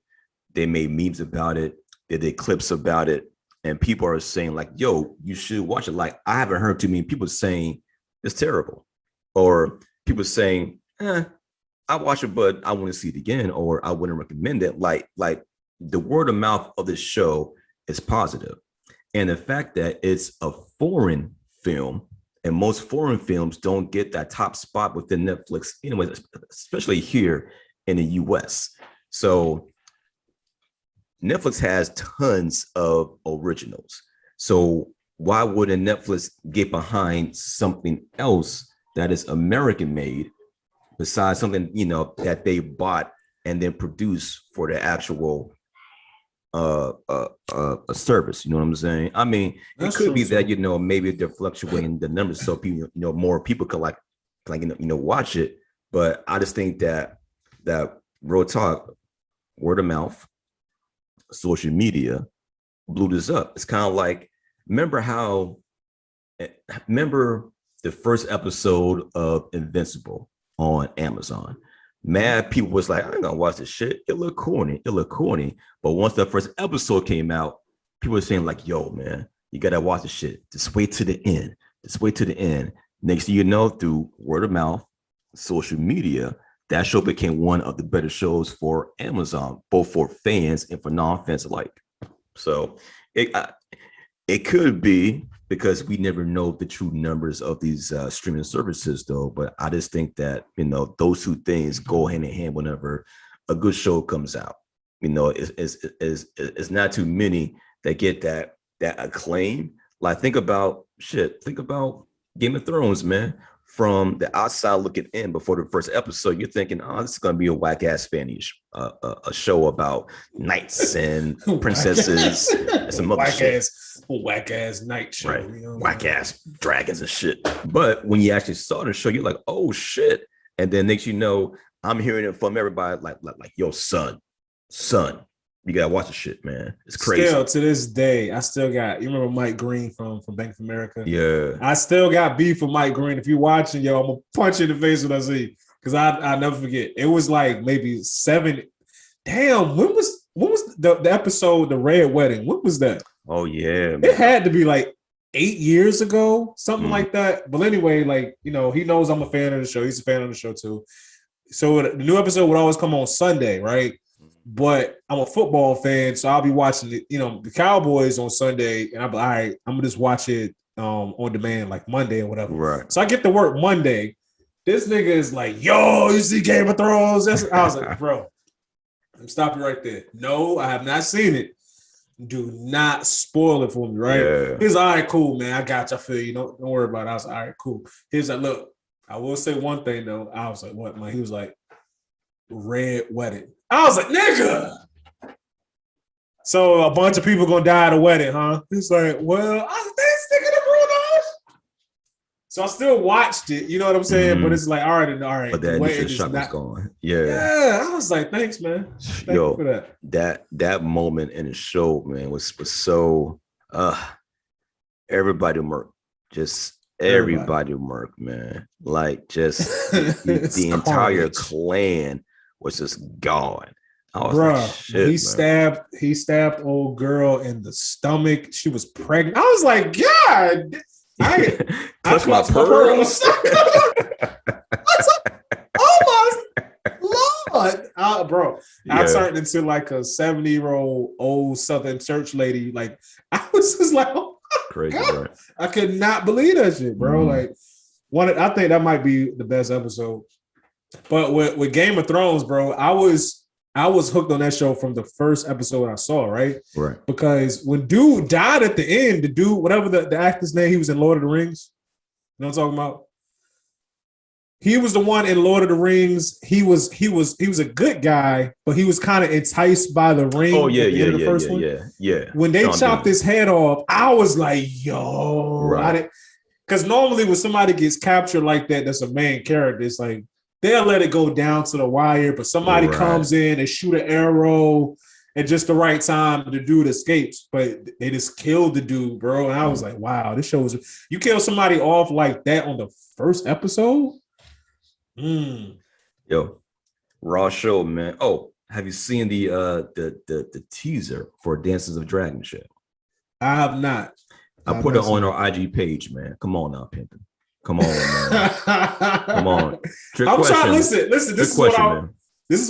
they made memes about it, they did clips about it, and people are saying like, yo, you should watch it. Like I haven't heard too many people saying it's terrible, or people saying, I watch it, but I want to see it again, or I wouldn't recommend it. Like the word of mouth of the show is positive. And the fact that it's a foreign film, and most foreign films don't get that top spot within Netflix anyway, especially here in the US. So Netflix has tons of originals. So why wouldn't Netflix get behind something else that is American made besides something, you know, that they bought and then produce for the actual a service? You know what I'm saying? I mean, it could be that, you know, maybe they're fluctuating the numbers so people, you know, more people could like you know watch it. But I just think that real talk, word of mouth, social media blew this up. It's kind of like, remember the first episode of Invincible on Amazon? Mad people was like, I ain't gonna watch this shit. It look corny. But once the first episode came out, people were saying like, yo, man, you gotta watch this shit. Just wait to the end. Next thing you know, through word of mouth, social media, that show became one of the better shows for Amazon, both for fans and for non-fans alike. So it could be, because we never know the true numbers of these streaming services, though. But I just think that, you know, those two things go hand in hand whenever a good show comes out. You know, it's not too many that get that acclaim. Like think about Game of Thrones, man. From the outside looking in, before the first episode, you're thinking, oh, this is gonna be a whack ass fantasy, a show about knights and princesses and some other shit. Whack ass night show, right? You know, whack ass dragons and shit. But when you actually saw the show, you're like, oh shit! And then next you know, I'm hearing it from everybody like yo, son, you gotta watch the shit, man. It's crazy. Still to this day, I still got. You remember Mike Green from Bank of America? Yeah. I still got beef with Mike Green. If you're watching, yo, I'm gonna punch you in the face when I see, because I never forget. It was like maybe 7. Damn, when was the episode, The Red Wedding? What was that? Oh yeah, man. It had to be like 8 years ago, something like that. But anyway, like, you know, he knows I'm a fan of the show. He's a fan of the show too. So the new episode would always come on Sunday, right? But I'm a football fan, so I'll be watching the Cowboys on Sunday, and I'll be all right, I'm gonna just watch it on demand like Monday or whatever. Right. So I get to work Monday. This nigga is like, yo, you see Game of Thrones? I was like, bro, I'm stopping right there. No, I have not seen it. Do not spoil it for me, right? Yeah. He's all right, cool, man. I got you. I feel you. Don't worry about it. I was like, all right, cool. He's like, look, I will say one thing though. I was like, what, man? He was like, red wedding. I was like, nigga. So a bunch of people gonna die at a wedding, huh? He's like, well, I think sticking to Bruno. So I still watched it, you know what I'm saying? But it's like, all right. But that initial shock was gone. Yeah. Yeah, I was like, thanks, man. Thank you for that. That moment in the show, man, was so everybody murked. Just everybody murked, man. Like just the entire clan was just gone. I was like, shit, he stabbed old girl in the stomach. She was pregnant. I was like, God, touch my pearls. Oh my Lord, bro! I turned into like a 70-year-old old Southern church lady. Like I was just like, oh crazy, God. Right? I could not believe that shit, bro. Like I think that might be the best episode. But with Game of Thrones, bro, I was hooked on that show from the first episode I saw, right? Right. Because when dude died at the end, the dude, whatever the actor's name, he was in Lord of the Rings. You know what I'm talking about? He was the one in Lord of the Rings. He was a good guy, but he was kind of enticed by the ring. Oh yeah, yeah. When they chopped his head off, I was like, yo, right. Because normally when somebody gets captured like that, that's a main character. It's like they'll let it go down to the wire, but somebody comes in and shoot an arrow at just the right time. The dude escapes, but they just killed the dude, bro. And I was like, wow, this show was. You kill somebody off like that on the first episode. Yo, raw show, man. Oh, have you seen the teaser for Dances of Dragons show? I have not. I put it on our IG page, man. Come on now, Pimpin'. Come on, man. Come on. I'm trying. Listen. This is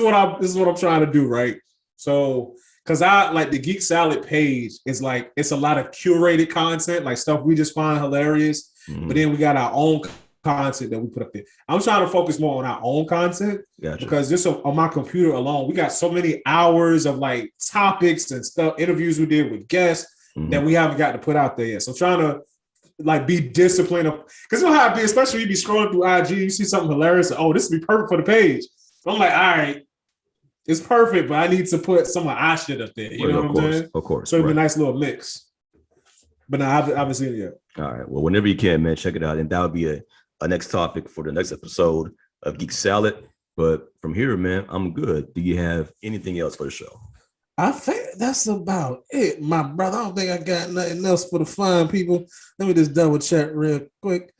what I'm trying to do, right? So, because I like the Geek Salad page is like it's a lot of curated content, like stuff we just find hilarious. But then we got our own content that we put up there. I'm trying to focus more on our own content because just on my computer alone, we got so many hours of like topics and stuff, interviews we did with guests that we haven't got to put out there yet. So trying to like be disciplined because you know how it be, especially when you be scrolling through IG, you see something hilarious. Oh, this would be perfect for the page. I'm like, all right, it's perfect, but I need to put some of our shit up there. You know what I'm saying? Of course. So it'd be a nice little mix. But no, I haven't seen it yet. All right. Well, whenever you can, man, check it out. And that would be a next topic for the next episode of Geek Salad. But from here, man, I'm good. Do you have anything else for the show? I think that's about it, my brother. I don't think I got nothing else for the fine people. Let me just double check real quick.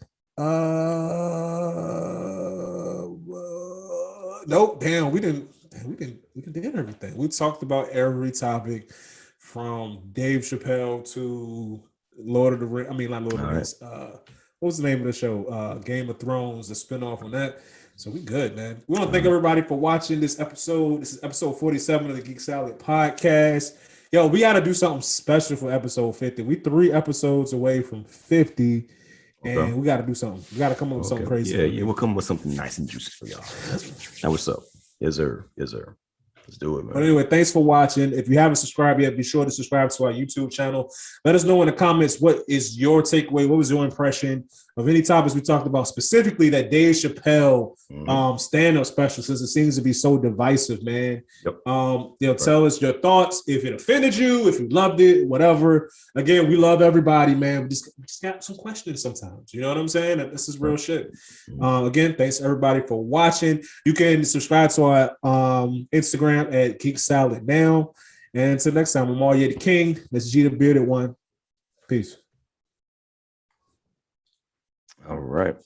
Nope. Damn, we did everything. We talked about every topic from Dave Chappelle to Lord of the Rings. I mean, not Lord of the Rings. What was the name of the show? Game of Thrones, the spinoff on that. So we good, man. We want to thank everybody for watching this episode. This is episode 47 of the Geek Salad podcast. Yo, we got to do something special for episode 50. We 3 episodes away from 50, and we got to do something. We got to come up with something crazy. Yeah, we'll come up with something nice and juicy for y'all. That what's up. Yes, sir. Let's do it, man. But anyway, thanks for watching. If you haven't subscribed yet, be sure to subscribe to our YouTube channel. Let us know in the comments what is your takeaway. What was your impression of any topics we talked about, specifically that Dave Chappelle stand-up special, since it seems to be so divisive, man. Yep. Tell us your thoughts, if it offended you, if you loved it, whatever. Again, we love everybody, man. We just got some questions sometimes. You know what I'm saying? This is real shit. Again, thanks everybody for watching. You can subscribe to our Instagram at Geek Salad Now. And until next time, I'm All the King. That's G the Bearded One. Peace. All right.